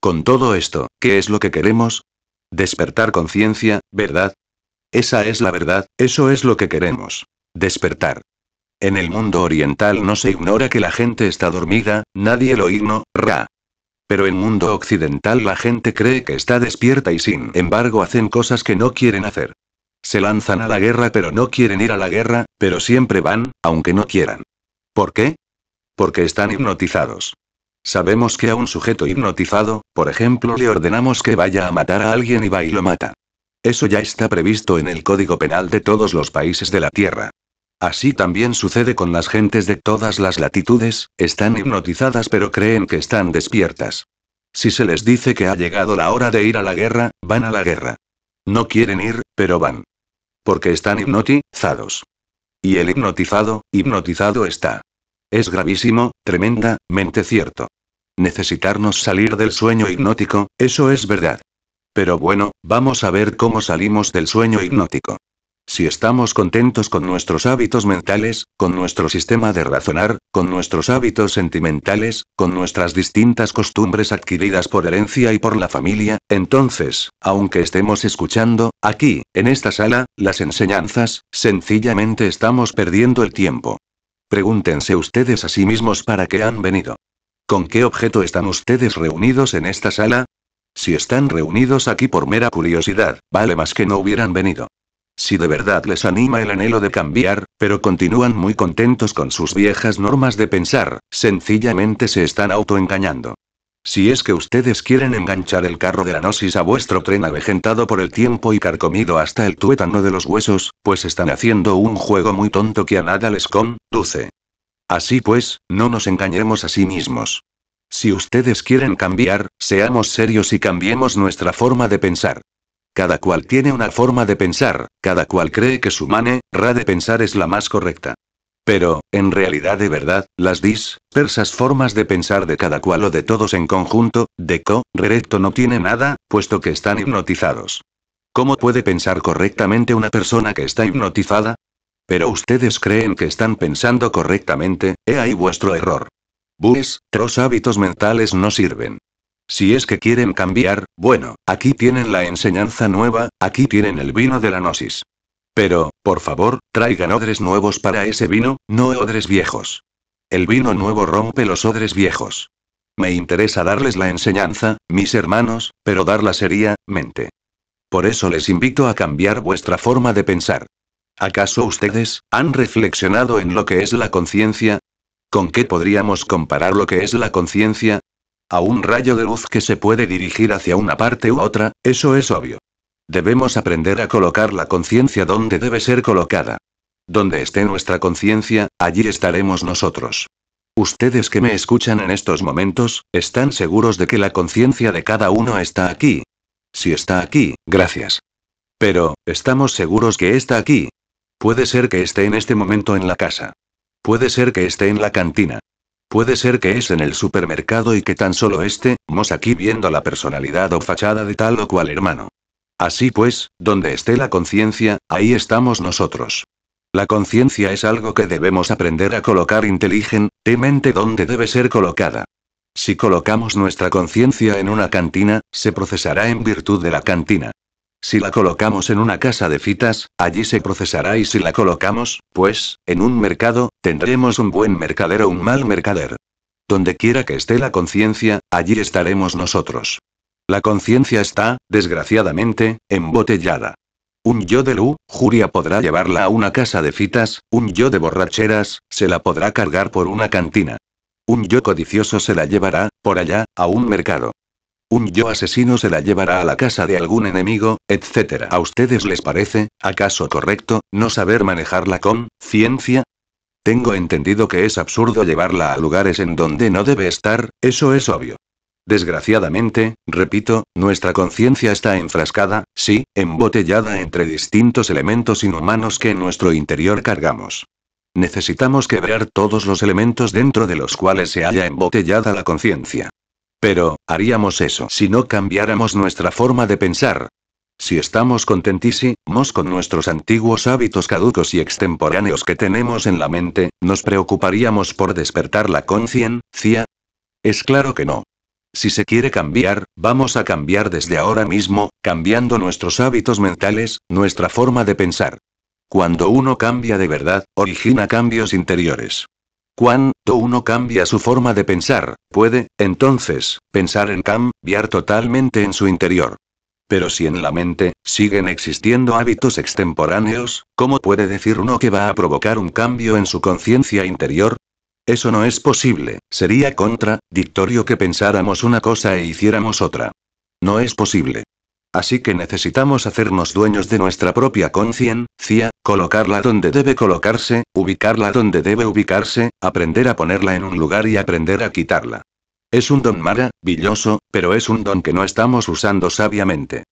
Con todo esto, ¿qué es lo que queremos? Despertar conciencia, ¿verdad? Esa es la verdad, eso es lo que queremos. Despertar. En el mundo oriental no se ignora que la gente está dormida, nadie lo ignora. Pero en el mundo occidental la gente cree que está despierta y sin embargo hacen cosas que no quieren hacer. Se lanzan a la guerra pero no quieren ir a la guerra, pero siempre van, aunque no quieran. ¿Por qué? Porque están hipnotizados. Sabemos que a un sujeto hipnotizado, por ejemplo, le ordenamos que vaya a matar a alguien y va y lo mata. Eso ya está previsto en el Código Penal de todos los países de la Tierra. Así también sucede con las gentes de todas las latitudes, están hipnotizadas pero creen que están despiertas. Si se les dice que ha llegado la hora de ir a la guerra, van a la guerra. No quieren ir, pero van. Porque están hipnotizados. Y el hipnotizado está. Es gravísimo, tremendamente cierto. Necesitarnos salir del sueño hipnótico, eso es verdad. Pero bueno, vamos a ver cómo salimos del sueño hipnótico. Si estamos contentos con nuestros hábitos mentales, con nuestro sistema de razonar, con nuestros hábitos sentimentales, con nuestras distintas costumbres adquiridas por herencia y por la familia, entonces, aunque estemos escuchando, aquí, en esta sala, las enseñanzas, sencillamente estamos perdiendo el tiempo. Pregúntense ustedes a sí mismos para qué han venido. ¿Con qué objeto están ustedes reunidos en esta sala? Si están reunidos aquí por mera curiosidad, vale más que no hubieran venido. Si de verdad les anima el anhelo de cambiar, pero continúan muy contentos con sus viejas normas de pensar, sencillamente se están autoengañando. Si es que ustedes quieren enganchar el carro de la gnosis a vuestro tren avejentado por el tiempo y carcomido hasta el tuétano de los huesos, pues están haciendo un juego muy tonto que a nada les conduce. Así pues, no nos engañemos a sí mismos. Si ustedes quieren cambiar, seamos serios y cambiemos nuestra forma de pensar. Cada cual tiene una forma de pensar, cada cual cree que su manera de pensar es la más correcta. Pero, en realidad de verdad, las dispersas formas de pensar de cada cual o de todos en conjunto, de correcto no tiene nada, puesto que están hipnotizados. ¿Cómo puede pensar correctamente una persona que está hipnotizada? Pero ustedes creen que están pensando correctamente, he ahí vuestro error. Vuestros hábitos mentales no sirven. Si es que quieren cambiar, bueno, aquí tienen la enseñanza nueva, aquí tienen el vino de la gnosis. Pero, por favor, traigan odres nuevos para ese vino, no odres viejos. El vino nuevo rompe los odres viejos. Me interesa darles la enseñanza, mis hermanos, pero darla seriamente. Por eso les invito a cambiar vuestra forma de pensar. ¿Acaso ustedes han reflexionado en lo que es la conciencia? ¿Con qué podríamos comparar lo que es la conciencia? A un rayo de luz que se puede dirigir hacia una parte u otra, eso es obvio. Debemos aprender a colocar la conciencia donde debe ser colocada. Donde esté nuestra conciencia, allí estaremos nosotros. Ustedes que me escuchan en estos momentos, ¿están seguros de que la conciencia de cada uno está aquí? Si está aquí, gracias. Pero, ¿estamos seguros que está aquí? Puede ser que esté en este momento en la casa. Puede ser que esté en la cantina. Puede ser que es en el supermercado y que tan solo estemos aquí viendo la personalidad o fachada de tal o cual hermano. Así pues, donde esté la conciencia, ahí estamos nosotros. La conciencia es algo que debemos aprender a colocar inteligentemente donde debe ser colocada. Si colocamos nuestra conciencia en una cantina, se procesará en virtud de la cantina. Si la colocamos en una casa de citas, allí se procesará, y si la colocamos, pues, en un mercado, tendremos un buen mercader o un mal mercader. Donde quiera que esté la conciencia, allí estaremos nosotros. La conciencia está, desgraciadamente, embotellada. Un yo de lujuria podrá llevarla a una casa de citas, un yo de borracheras, se la podrá cargar por una cantina. Un yo codicioso se la llevará, por allá, a un mercado. Un yo asesino se la llevará a la casa de algún enemigo, etc. ¿A ustedes les parece, acaso correcto, no saber manejar la conciencia? Tengo entendido que es absurdo llevarla a lugares en donde no debe estar, eso es obvio. Desgraciadamente, repito, nuestra conciencia está enfrascada, sí, embotellada entre distintos elementos inhumanos que en nuestro interior cargamos. Necesitamos quebrar todos los elementos dentro de los cuales se halla embotellada la conciencia. Pero, haríamos eso si no cambiáramos nuestra forma de pensar. Si estamos contentísimos con nuestros antiguos hábitos caducos y extemporáneos que tenemos en la mente, ¿nos preocuparíamos por despertar la conciencia? Es claro que no. Si se quiere cambiar, vamos a cambiar desde ahora mismo, cambiando nuestros hábitos mentales, nuestra forma de pensar. Cuando uno cambia de verdad, origina cambios interiores. Cuando uno cambia su forma de pensar, puede, entonces, pensar en cambiar totalmente en su interior. Pero si en la mente siguen existiendo hábitos extemporáneos, ¿cómo puede decir uno que va a provocar un cambio en su conciencia interior? Eso no es posible, sería contradictorio que pensáramos una cosa e hiciéramos otra. No es posible. Así que necesitamos hacernos dueños de nuestra propia conciencia, colocarla donde debe colocarse, ubicarla donde debe ubicarse, aprender a ponerla en un lugar y aprender a quitarla. Es un don maravilloso, pero es un don que no estamos usando sabiamente.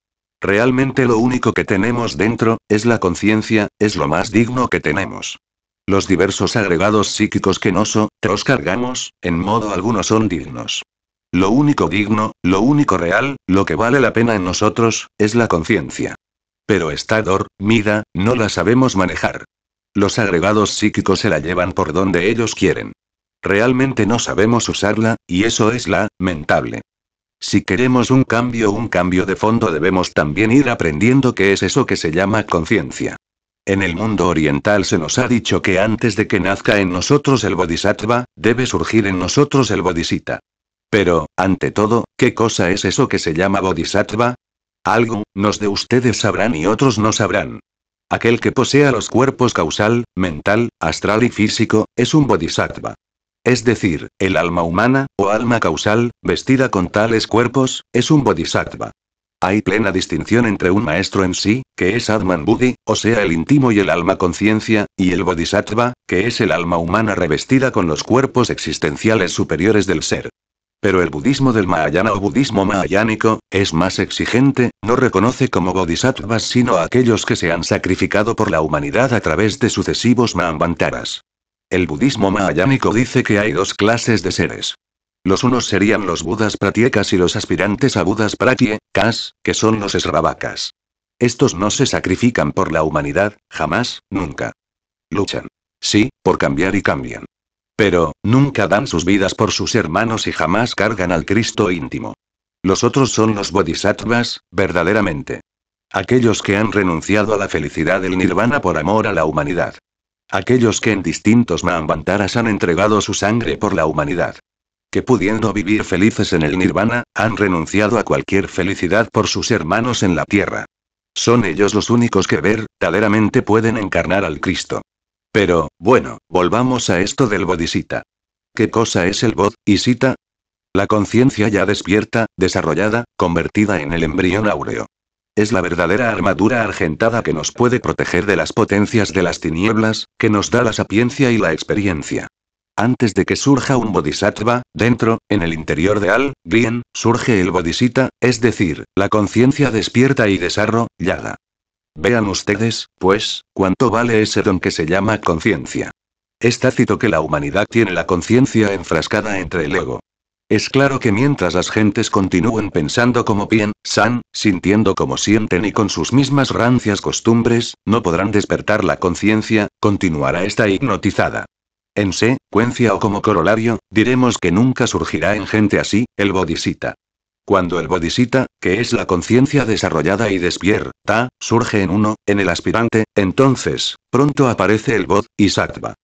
Realmente lo único que tenemos dentro, es la conciencia, es lo más digno que tenemos. Los diversos agregados psíquicos que nosotros cargamos, en modo alguno son dignos. Lo único digno, lo único real, lo que vale la pena en nosotros, es la conciencia. Pero está dormida, no la sabemos manejar. Los agregados psíquicos se la llevan por donde ellos quieren. Realmente no sabemos usarla, y eso es lamentable. Si queremos un cambio de fondo, debemos también ir aprendiendo qué es eso que se llama conciencia. En el mundo oriental se nos ha dicho que antes de que nazca en nosotros el bodhisattva, debe surgir en nosotros el bodhisattva. Pero, ante todo, ¿qué cosa es eso que se llama bodhisattva? Algunos de ustedes sabrán y otros no sabrán. Aquel que posea los cuerpos causal, mental, astral y físico, es un bodhisattva. Es decir, el alma humana, o alma causal, vestida con tales cuerpos, es un bodhisattva. Hay plena distinción entre un maestro en sí, que es Atman Buddhi, o sea el íntimo y el alma conciencia, y el bodhisattva, que es el alma humana revestida con los cuerpos existenciales superiores del ser. Pero el budismo del Mahayana o budismo mahayánico, es más exigente, no reconoce como bodhisattvas sino a aquellos que se han sacrificado por la humanidad a través de sucesivos manvantaras. El budismo mahayánico dice que hay dos clases de seres. Los unos serían los budas pratyekas y los aspirantes a budas pratyekas, que son los sravakas. Estos no se sacrifican por la humanidad, jamás, nunca. Luchan. Sí, por cambiar y cambian. Pero, nunca dan sus vidas por sus hermanos y jamás cargan al Cristo íntimo. Los otros son los bodhisattvas, verdaderamente. Aquellos que han renunciado a la felicidad del nirvana por amor a la humanidad. Aquellos que en distintos manvantaras han entregado su sangre por la humanidad. Que pudiendo vivir felices en el nirvana, han renunciado a cualquier felicidad por sus hermanos en la tierra. Son ellos los únicos que verdaderamente pueden encarnar al Cristo. Pero, bueno, volvamos a esto del bodhisattva. ¿Qué cosa es el bodhisattva? La conciencia ya despierta, desarrollada, convertida en el embrión áureo. Es la verdadera armadura argentada que nos puede proteger de las potencias de las tinieblas, que nos da la sapiencia y la experiencia. Antes de que surja un bodhisattva, dentro, en el interior de alguien, surge el bodhisattva, es decir, la conciencia despierta y desarrollada. Vean ustedes, pues, cuánto vale ese don que se llama conciencia. Es tácito que la humanidad tiene la conciencia enfrascada entre el ego. Es claro que mientras las gentes continúen pensando como piensan, sintiendo como sienten y con sus mismas rancias costumbres, no podrán despertar la conciencia, continuará esta hipnotizada. En secuencia o como corolario, diremos que nunca surgirá en gente así, el bodhisattva. Cuando el bodhisattva, que es la conciencia desarrollada y despierta, surge en uno, en el aspirante, entonces, pronto aparece el bodhisattva.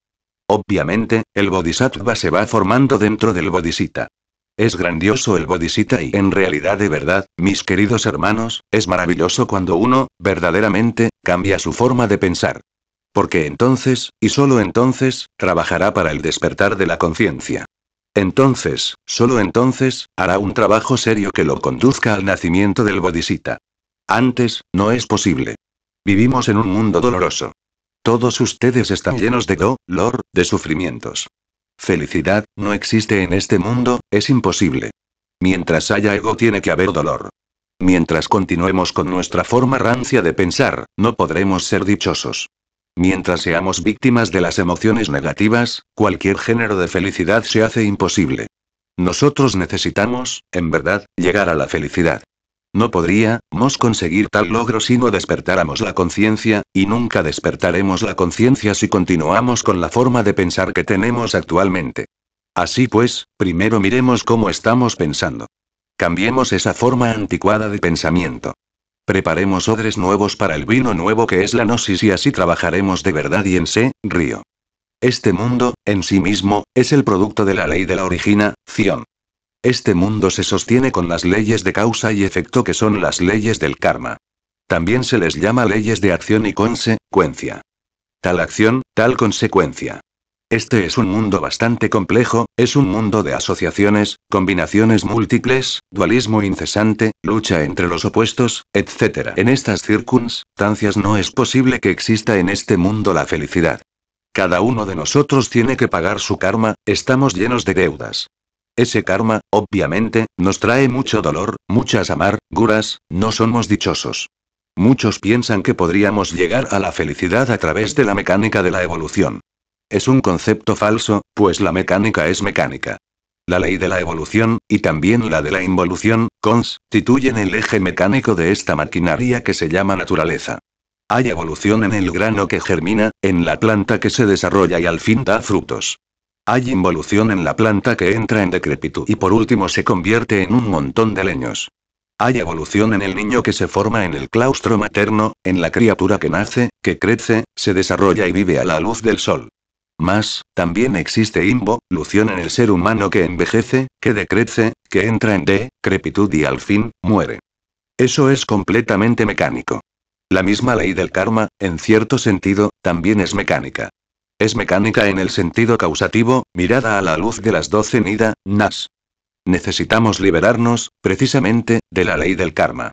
Obviamente, el bodhisattva se va formando dentro del bodhisattva. Es grandioso el bodhisattva y en realidad de verdad, mis queridos hermanos, es maravilloso cuando uno, verdaderamente, cambia su forma de pensar. Porque entonces, y solo entonces, trabajará para el despertar de la conciencia. Entonces, solo entonces, hará un trabajo serio que lo conduzca al nacimiento del bodhisattva. Antes, no es posible. Vivimos en un mundo doloroso. Todos ustedes están llenos de dolor, de sufrimientos. Felicidad, no existe en este mundo, es imposible. Mientras haya ego tiene que haber dolor. Mientras continuemos con nuestra forma rancia de pensar, no podremos ser dichosos. Mientras seamos víctimas de las emociones negativas, cualquier género de felicidad se hace imposible. Nosotros necesitamos, en verdad, llegar a la felicidad. No podríamos conseguir tal logro si no despertáramos la conciencia, y nunca despertaremos la conciencia si continuamos con la forma de pensar que tenemos actualmente. Así pues, primero miremos cómo estamos pensando. Cambiemos esa forma anticuada de pensamiento. Preparemos odres nuevos para el vino nuevo que es la gnosis y así trabajaremos de verdad y en serio. Este mundo, en sí mismo, es el producto de la ley de la originación. Este mundo se sostiene con las leyes de causa y efecto que son las leyes del karma. También se les llama leyes de acción y consecuencia. Tal acción, tal consecuencia. Este es un mundo bastante complejo, es un mundo de asociaciones, combinaciones múltiples, dualismo incesante, lucha entre los opuestos, etc. En estas circunstancias no es posible que exista en este mundo la felicidad. Cada uno de nosotros tiene que pagar su karma, estamos llenos de deudas. Ese karma, obviamente, nos trae mucho dolor, muchas amarguras, no somos dichosos. Muchos piensan que podríamos llegar a la felicidad a través de la mecánica de la evolución. Es un concepto falso, pues la mecánica es mecánica. La ley de la evolución, y también la de la involución, constituyen el eje mecánico de esta maquinaria que se llama naturaleza. Hay evolución en el grano que germina, en la planta que se desarrolla y al fin da frutos. Hay involución en la planta que entra en decrepitud y por último se convierte en un montón de leños. Hay evolución en el niño que se forma en el claustro materno, en la criatura que nace, que crece, se desarrolla y vive a la luz del sol. Mas, también existe involución en el ser humano que envejece, que decrece, que entra en decrepitud y al fin, muere. Eso es completamente mecánico. La misma ley del karma, en cierto sentido, también es mecánica. Es mecánica en el sentido causativo, mirada a la luz de las 12 Nida, Nas. Necesitamos liberarnos, precisamente, de la ley del karma.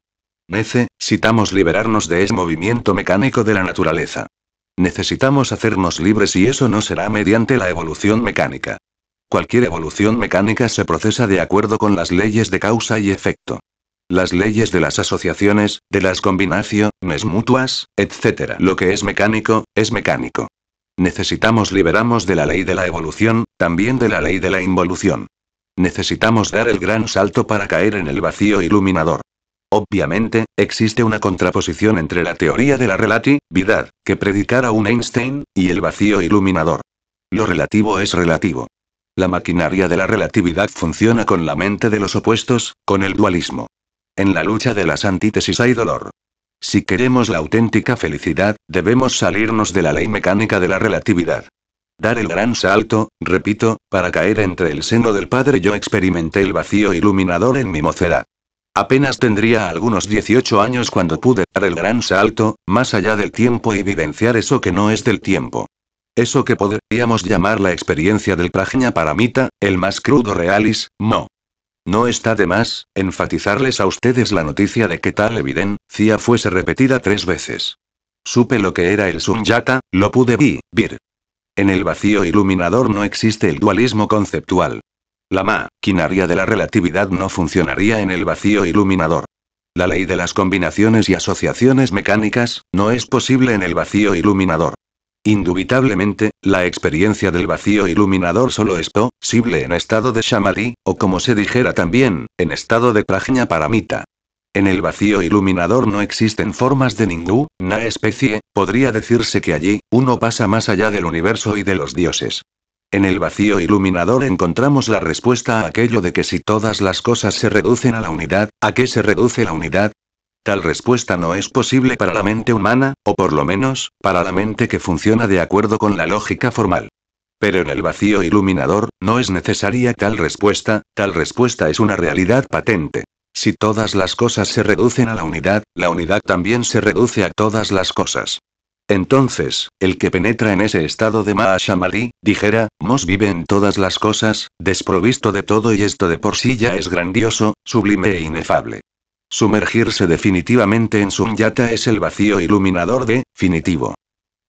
Necesitamos liberarnos de ese movimiento mecánico de la naturaleza. Necesitamos hacernos libres y eso no será mediante la evolución mecánica. Cualquier evolución mecánica se procesa de acuerdo con las leyes de causa y efecto. Las leyes de las asociaciones, de las combinaciones mutuas, etc. Lo que es mecánico, es mecánico. Necesitamos liberarnos de la ley de la evolución, también de la ley de la involución. Necesitamos dar el gran salto para caer en el vacío iluminador. Obviamente, existe una contraposición entre la teoría de la relatividad, que predicara un Einstein, y el vacío iluminador. Lo relativo es relativo. La maquinaria de la relatividad funciona con la mente de los opuestos, con el dualismo. En la lucha de las antítesis hay dolor. Si queremos la auténtica felicidad, debemos salirnos de la ley mecánica de la relatividad. Dar el gran salto, repito, para caer entre el seno del Padre. Yo experimenté el vacío iluminador en mi mocedad. Apenas tendría algunos 18 años cuando pude dar el gran salto, más allá del tiempo y vivenciar eso que no es del tiempo. Eso que podríamos llamar la experiencia del Prajnaparamita, el más crudo realismo. No está de más enfatizarles a ustedes la noticia de que tal evidencia fuese repetida 3 veces. Supe lo que era el sunyata, lo pude vivir. En el vacío iluminador no existe el dualismo conceptual. La maquinaria de la relatividad no funcionaría en el vacío iluminador. La ley de las combinaciones y asociaciones mecánicas no es posible en el vacío iluminador. Indubitablemente, la experiencia del vacío iluminador solo es posible en estado de samadhi, o como se dijera también, en estado de prajnaparamita. En el vacío iluminador no existen formas de ninguna especie, podría decirse que allí, uno pasa más allá del universo y de los dioses. En el vacío iluminador encontramos la respuesta a aquello de que si todas las cosas se reducen a la unidad, ¿a qué se reduce la unidad? Tal respuesta no es posible para la mente humana, o por lo menos, para la mente que funciona de acuerdo con la lógica formal. Pero en el vacío iluminador, no es necesaria tal respuesta es una realidad patente. Si todas las cosas se reducen a la unidad también se reduce a todas las cosas. Entonces, el que penetra en ese estado de Mahasamadhi, dijéramos vive en todas las cosas, desprovisto de todo y esto de por sí ya es grandioso, sublime e inefable. Sumergirse definitivamente en sunyata es el vacío iluminador definitivo.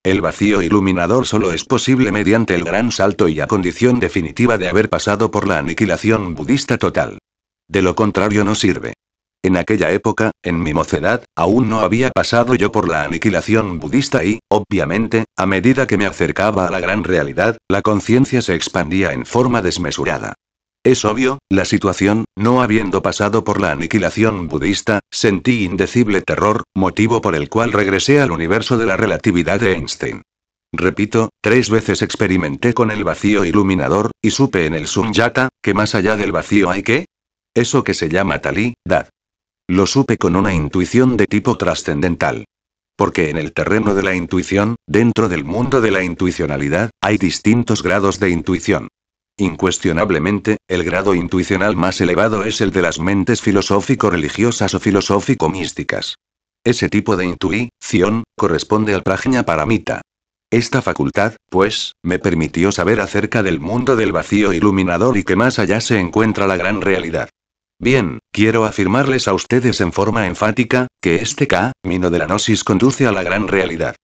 El vacío iluminador solo es posible mediante el gran salto y a condición definitiva de haber pasado por la aniquilación budista total. De lo contrario no sirve. En aquella época, en mi mocedad, aún no había pasado yo por la aniquilación budista y, obviamente, a medida que me acercaba a la gran realidad, la conciencia se expandía en forma desmesurada. Es obvio, la situación, no habiendo pasado por la aniquilación budista, sentí indecible terror, motivo por el cual regresé al universo de la relatividad de Einstein. Repito, 3 veces experimenté con el vacío iluminador, y supe en el sunyata, que más allá del vacío hay que... eso que se llama talidad. Lo supe con una intuición de tipo trascendental. Porque en el terreno de la intuición, dentro del mundo de la intuicionalidad, hay distintos grados de intuición. Incuestionablemente, el grado intuicional más elevado es el de las mentes filosófico-religiosas o filosófico-místicas. Ese tipo de intuición corresponde al prajnaparamita. Esta facultad, pues, me permitió saber acerca del mundo del vacío iluminador y que más allá se encuentra la gran realidad. Bien, quiero afirmarles a ustedes en forma enfática, que este camino de la gnosis conduce a la gran realidad.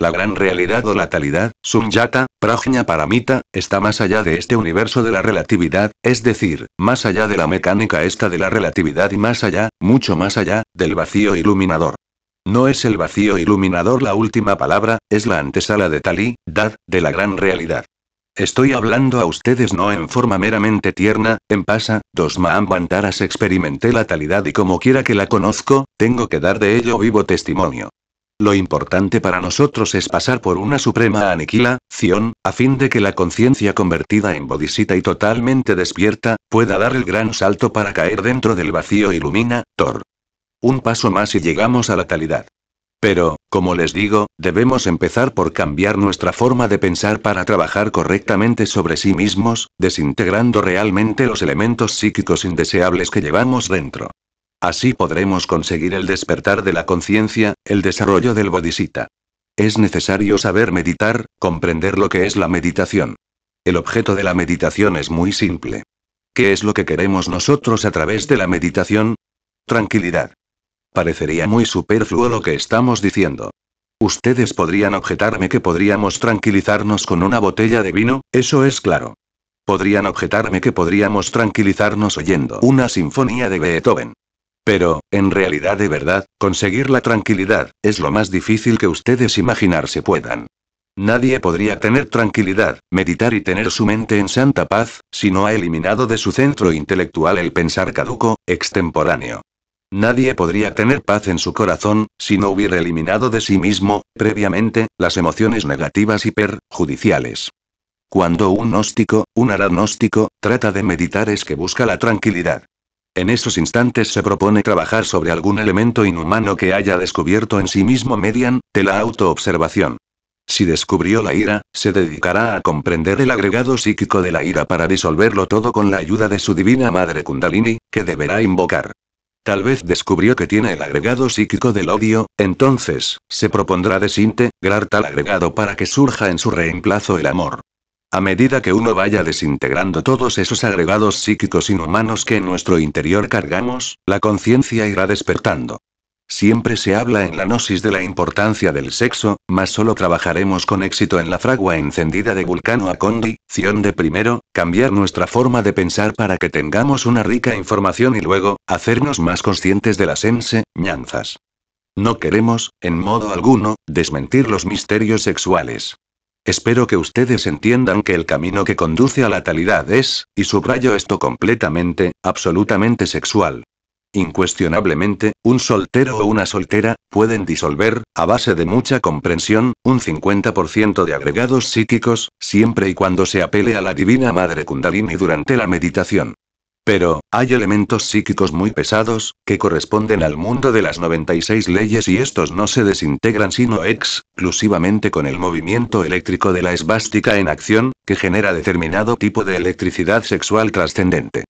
La gran realidad o la talidad, sunyata, prajnaparamita, está más allá de este universo de la relatividad, es decir, más allá de la mecánica esta de la relatividad y más allá, mucho más allá, del vacío iluminador. No es el vacío iluminador la última palabra, es la antesala de talidad, de la gran realidad. Estoy hablando a ustedes no en forma meramente tierna, en pasa, 2 Mahambantaras experimenté la talidad y como quiera que la conozco, tengo que dar de ello vivo testimonio. Lo importante para nosotros es pasar por una suprema aniquilación, a fin de que la conciencia convertida en bodhisattva y totalmente despierta, pueda dar el gran salto para caer dentro del vacío iluminador. Un paso más y llegamos a la talidad. Pero, como les digo, debemos empezar por cambiar nuestra forma de pensar para trabajar correctamente sobre sí mismos, desintegrando realmente los elementos psíquicos indeseables que llevamos dentro. Así podremos conseguir el despertar de la conciencia, el desarrollo del bodhisattva. Es necesario saber meditar, comprender lo que es la meditación. El objeto de la meditación es muy simple. ¿Qué es lo que queremos nosotros a través de la meditación? Tranquilidad. Parecería muy superfluo lo que estamos diciendo. Ustedes podrían objetarme que podríamos tranquilizarnos con una botella de vino, eso es claro. Podrían objetarme que podríamos tranquilizarnos oyendo una sinfonía de Beethoven. Pero, en realidad de verdad, conseguir la tranquilidad, es lo más difícil que ustedes imaginarse puedan. Nadie podría tener tranquilidad, meditar y tener su mente en santa paz, si no ha eliminado de su centro intelectual el pensar caduco, extemporáneo. Nadie podría tener paz en su corazón, si no hubiera eliminado de sí mismo, previamente, las emociones negativas y perjudiciales. Cuando un gnóstico, un agnóstico, trata de meditar es que busca la tranquilidad. En esos instantes se propone trabajar sobre algún elemento inhumano que haya descubierto en sí mismo mediante la autoobservación. Si descubrió la ira, se dedicará a comprender el agregado psíquico de la ira para disolverlo todo con la ayuda de su divina madre Kundalini, que deberá invocar. Tal vez descubrió que tiene el agregado psíquico del odio, entonces, se propondrá desintegrar tal agregado para que surja en su reemplazo el amor. A medida que uno vaya desintegrando todos esos agregados psíquicos inhumanos que en nuestro interior cargamos, la conciencia irá despertando. Siempre se habla en la gnosis de la importancia del sexo, mas solo trabajaremos con éxito en la fragua encendida de Vulcano a condición de primero, cambiar nuestra forma de pensar para que tengamos una rica información y luego, hacernos más conscientes de las enseñanzas. No queremos, en modo alguno, desmentir los misterios sexuales. Espero que ustedes entiendan que el camino que conduce a la talidad es, y subrayo esto completamente, absolutamente sexual. Incuestionablemente, un soltero o una soltera, pueden disolver, a base de mucha comprensión, un 50% de agregados psíquicos, siempre y cuando se apele a la divina madre Kundalini durante la meditación. Pero, hay elementos psíquicos muy pesados, que corresponden al mundo de las 96 leyes y estos no se desintegran sino exclusivamente con el movimiento eléctrico de la esvástica en acción, que genera determinado tipo de electricidad sexual trascendente.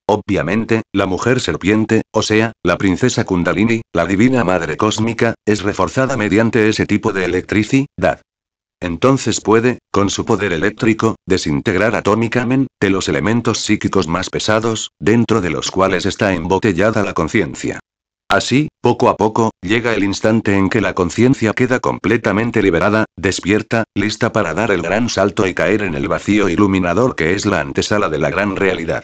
Obviamente, la mujer serpiente, o sea, la princesa Kundalini, la divina madre cósmica, es reforzada mediante ese tipo de electricidad. Entonces puede, con su poder eléctrico, desintegrar atómicamente los elementos psíquicos más pesados, dentro de los cuales está embotellada la conciencia. Así, poco a poco, llega el instante en que la conciencia queda completamente liberada, despierta, lista para dar el gran salto y caer en el vacío iluminador que es la antesala de la gran realidad.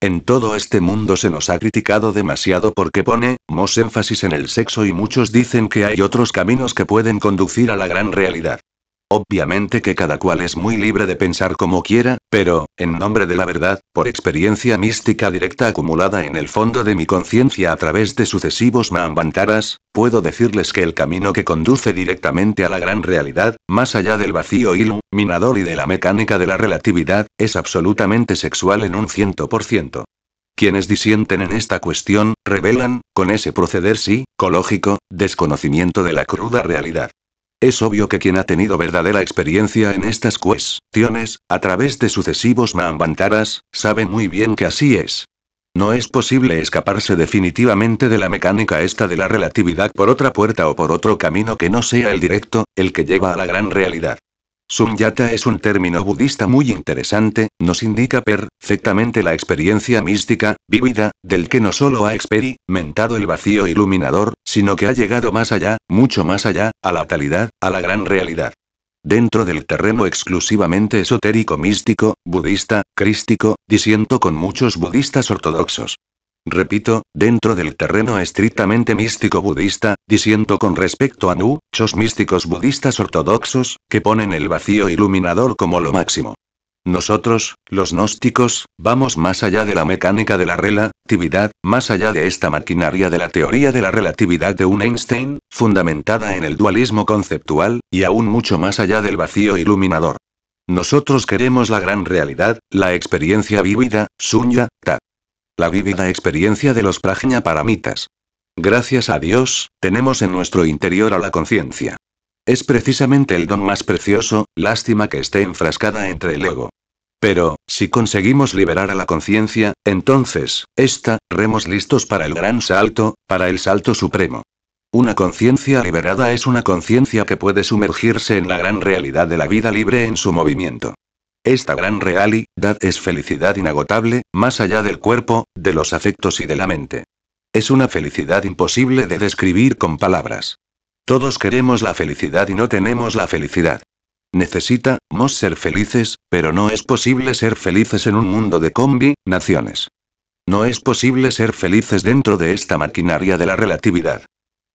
En todo este mundo se nos ha criticado demasiado porque ponemos énfasis en el sexo y muchos dicen que hay otros caminos que pueden conducir a la gran realidad. Obviamente que cada cual es muy libre de pensar como quiera, pero, en nombre de la verdad, por experiencia mística directa acumulada en el fondo de mi conciencia a través de sucesivos Manvantaras, puedo decirles que el camino que conduce directamente a la gran realidad, más allá del vacío iluminador y de la mecánica de la relatividad, es absolutamente sexual en un 100%. Quienes disienten en esta cuestión, revelan, con ese proceder psicológico, desconocimiento de la cruda realidad. Es obvio que quien ha tenido verdadera experiencia en estas cuestiones, a través de sucesivos Manvantaras, sabe muy bien que así es. No es posible escaparse definitivamente de la mecánica esta de la relatividad por otra puerta o por otro camino que no sea el directo, el que lleva a la gran realidad. Sunyata es un término budista muy interesante, nos indica perfectamente la experiencia mística, vívida, del que no solo ha experimentado el vacío iluminador, sino que ha llegado más allá, mucho más allá, a la talidad, a la gran realidad. Dentro del terreno exclusivamente esotérico místico, budista, crístico, disiento con muchos budistas ortodoxos. Repito, dentro del terreno estrictamente místico budista, disiento con respecto a muchos místicos budistas ortodoxos, que ponen el vacío iluminador como lo máximo. Nosotros, los gnósticos, vamos más allá de la mecánica de la relatividad, más allá de esta maquinaria de la teoría de la relatividad de un Einstein, fundamentada en el dualismo conceptual, y aún mucho más allá del vacío iluminador. Nosotros queremos la gran realidad, la experiencia vívida, Sunyata. La vívida experiencia de los Prajnaparamitas. Gracias a Dios, tenemos en nuestro interior a la conciencia. Es precisamente el don más precioso, lástima que esté enfrascada entre el ego. Pero, si conseguimos liberar a la conciencia, entonces, estaremos listos para el gran salto, para el salto supremo. Una conciencia liberada es una conciencia que puede sumergirse en la gran realidad de la vida libre en su movimiento. Esta gran realidad es felicidad inagotable, más allá del cuerpo, de los afectos y de la mente. Es una felicidad imposible de describir con palabras. Todos queremos la felicidad y no tenemos la felicidad. Necesitamos ser felices, pero no es posible ser felices en un mundo de combinaciones. No es posible ser felices dentro de esta maquinaria de la relatividad.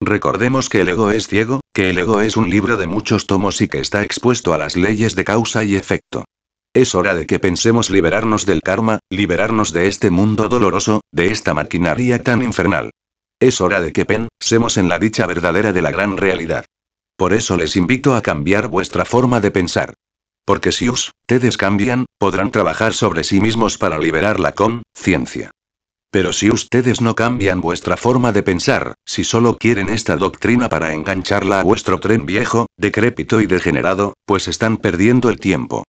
Recordemos que el ego es ciego, que el ego es un libro de muchos tomos y que está expuesto a las leyes de causa y efecto. Es hora de que pensemos liberarnos del karma, liberarnos de este mundo doloroso, de esta maquinaria tan infernal. Es hora de que pensemos en la dicha verdadera de la gran realidad. Por eso les invito a cambiar vuestra forma de pensar. Porque si ustedes cambian, podrán trabajar sobre sí mismos para liberar la conciencia. Pero si ustedes no cambian vuestra forma de pensar, si solo quieren esta doctrina para engancharla a vuestro tren viejo, decrépito y degenerado, pues están perdiendo el tiempo.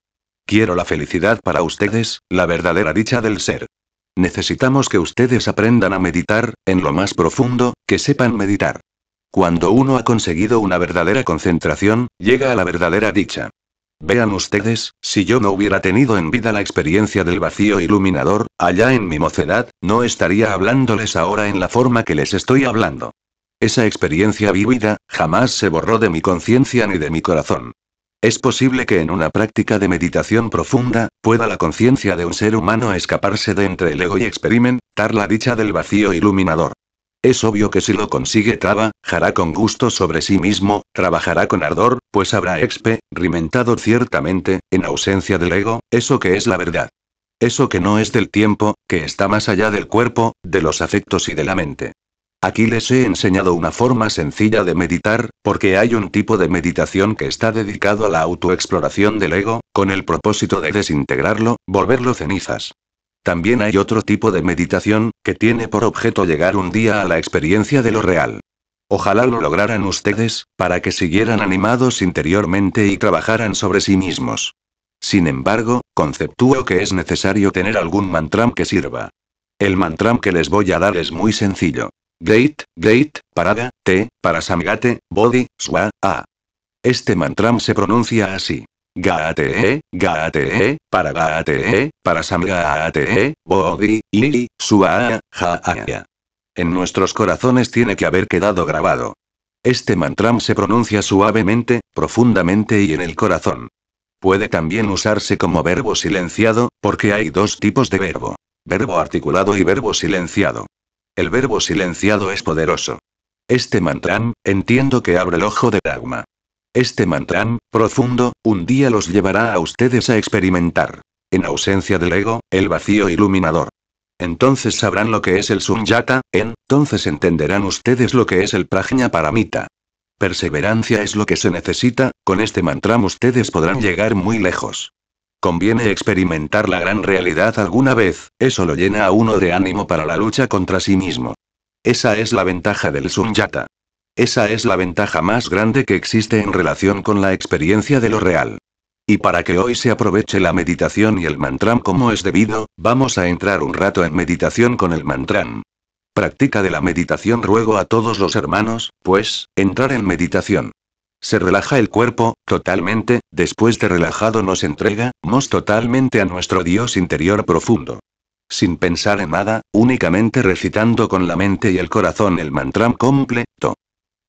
Quiero la felicidad para ustedes, la verdadera dicha del ser. Necesitamos que ustedes aprendan a meditar, en lo más profundo, que sepan meditar. Cuando uno ha conseguido una verdadera concentración, llega a la verdadera dicha. Vean ustedes, si yo no hubiera tenido en vida la experiencia del vacío iluminador, allá en mi mocedad, no estaría hablándoles ahora en la forma que les estoy hablando. Esa experiencia vívida, jamás se borró de mi conciencia ni de mi corazón. Es posible que en una práctica de meditación profunda, pueda la conciencia de un ser humano escaparse de entre el ego y experimentar la dicha del vacío iluminador. Es obvio que si lo consigue trabajará con gusto sobre sí mismo, trabajará con ardor, pues habrá experimentado ciertamente, en ausencia del ego, eso que es la verdad. Eso que no es del tiempo, que está más allá del cuerpo, de los afectos y de la mente. Aquí les he enseñado una forma sencilla de meditar, porque hay un tipo de meditación que está dedicado a la autoexploración del ego, con el propósito de desintegrarlo, volverlo cenizas. También hay otro tipo de meditación, que tiene por objeto llegar un día a la experiencia de lo real. Ojalá lo lograran ustedes, para que siguieran animados interiormente y trabajaran sobre sí mismos. Sin embargo, conceptúo que es necesario tener algún mantram que sirva. El mantram que les voy a dar es muy sencillo. Gate, Parada, para Samgate, Bodhi, Swa, A. Este mantram se pronuncia así. Gaate, para Samgate, Bodhi, Swa, Ja. En nuestros corazones tiene que haber quedado grabado. Este mantram se pronuncia suavemente, profundamente y en el corazón. Puede también usarse como verbo silenciado, porque hay dos tipos de verbo. Verbo articulado y verbo silenciado. El verbo silenciado es poderoso. Este mantram, entiendo que abre el ojo de Dharma. Este mantram, profundo, un día los llevará a ustedes a experimentar, en ausencia del ego, el vacío iluminador. Entonces sabrán lo que es el sunyata, entonces entenderán ustedes lo que es el prajna paramita. Perseverancia es lo que se necesita, con este mantram ustedes podrán llegar muy lejos. Conviene experimentar la gran realidad alguna vez, eso lo llena a uno de ánimo para la lucha contra sí mismo. Esa es la ventaja del sunyata. Esa es la ventaja más grande que existe en relación con la experiencia de lo real. Y para que hoy se aproveche la meditación y el mantram como es debido, vamos a entrar un rato en meditación con el mantram. Práctica de la meditación ruego a todos los hermanos, pues, entrar en meditación. Se relaja el cuerpo, totalmente, después de relajado nos entregamos totalmente a nuestro Dios interior profundo. Sin pensar en nada, únicamente recitando con la mente y el corazón el mantram completo.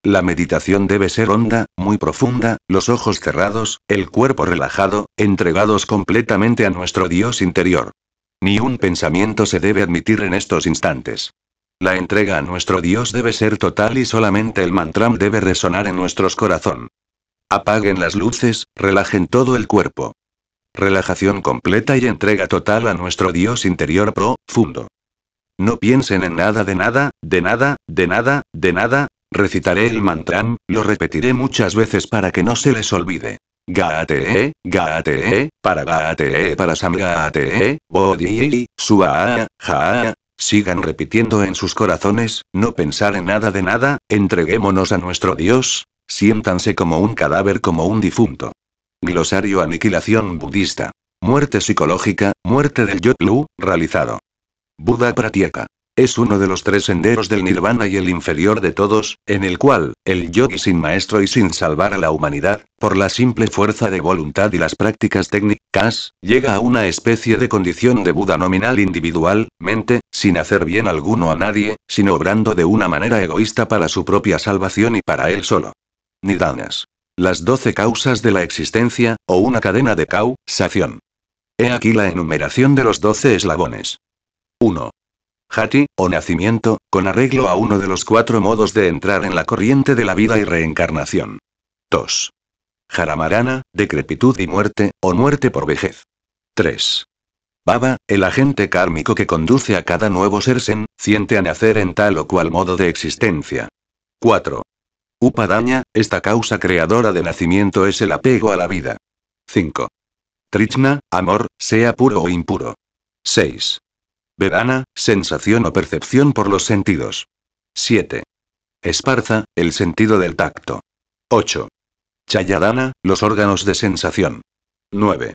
La meditación debe ser honda, muy profunda, los ojos cerrados, el cuerpo relajado, entregados completamente a nuestro Dios interior. Ni un pensamiento se debe admitir en estos instantes. La entrega a nuestro Dios debe ser total y solamente el mantram debe resonar en nuestros corazón. Apaguen las luces, relajen todo el cuerpo. Relajación completa y entrega total a nuestro Dios interior profundo. No piensen en nada de nada, de nada, de nada, de nada. Recitaré el mantram, lo repetiré muchas veces para que no se les olvide. Gaate, para Samgate, Bodhi, Sua, Ja. Sigan repitiendo en sus corazones, no pensar en nada de nada, entreguémonos a nuestro Dios, siéntanse como un cadáver como un difunto. Glosario Aniquilación budista. Muerte psicológica, muerte del yo Lu, realizado. Buda Pratyeka. Es uno de los 3 senderos del nirvana y el inferior de todos, en el cual, el yogi sin maestro y sin salvar a la humanidad, por la simple fuerza de voluntad y las prácticas técnicas, llega a una especie de condición de Buda nominal individualmente, sin hacer bien alguno a nadie, sino obrando de una manera egoísta para su propia salvación y para él solo. Nidanas. Las 12 causas de la existencia, o una cadena de causación. He aquí la enumeración de los 12 eslabones. 1. Jati, o nacimiento, con arreglo a uno de los 4 modos de entrar en la corriente de la vida y reencarnación. 2. Jaramarana, decrepitud y muerte, o muerte por vejez. 3. Baba, el agente kármico que conduce a cada nuevo ser senciente a nacer en tal o cual modo de existencia. 4. Upadaña, esta causa creadora de nacimiento es el apego a la vida. 5. Trishna, amor, sea puro o impuro. 6. Vedana, sensación o percepción por los sentidos. 7. Esparza, el sentido del tacto. 8. Chayadana, los órganos de sensación. 9.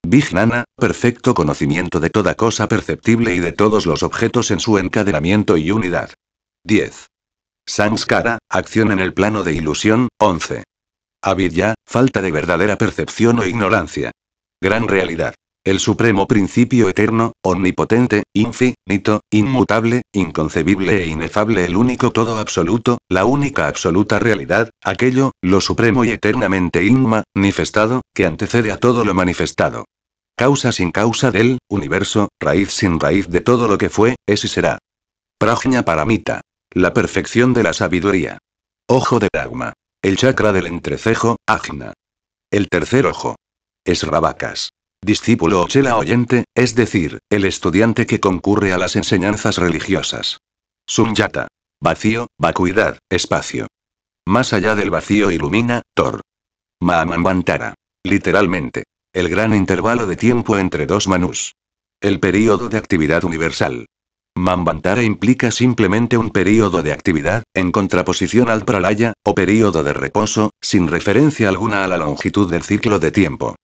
Vijnana, perfecto conocimiento de toda cosa perceptible y de todos los objetos en su encadenamiento y unidad. 10. Samskara, acción en el plano de ilusión. 11. Avidya, falta de verdadera percepción o ignorancia. Gran realidad. El supremo principio eterno, omnipotente, infinito, inmutable, inconcebible e inefable, el único todo absoluto, la única absoluta realidad, aquello, lo supremo y eternamente inmanifestado, que antecede a todo lo manifestado. Causa sin causa del universo, raíz sin raíz de todo lo que fue, es y será. Prajna Paramita. La perfección de la sabiduría. Ojo de Dharma. El chakra del entrecejo, Ajna. El tercer ojo. Esravakas. Discípulo o chela oyente, es decir, el estudiante que concurre a las enseñanzas religiosas. Sunyata. Vacío, vacuidad, espacio. Más allá del vacío ilumina, Tor. Mahammanvantara. Literalmente. El gran intervalo de tiempo entre 2 manus. El período de actividad universal. Manvantara implica simplemente un período de actividad, en contraposición al pralaya, o período de reposo, sin referencia alguna a la longitud del ciclo de tiempo.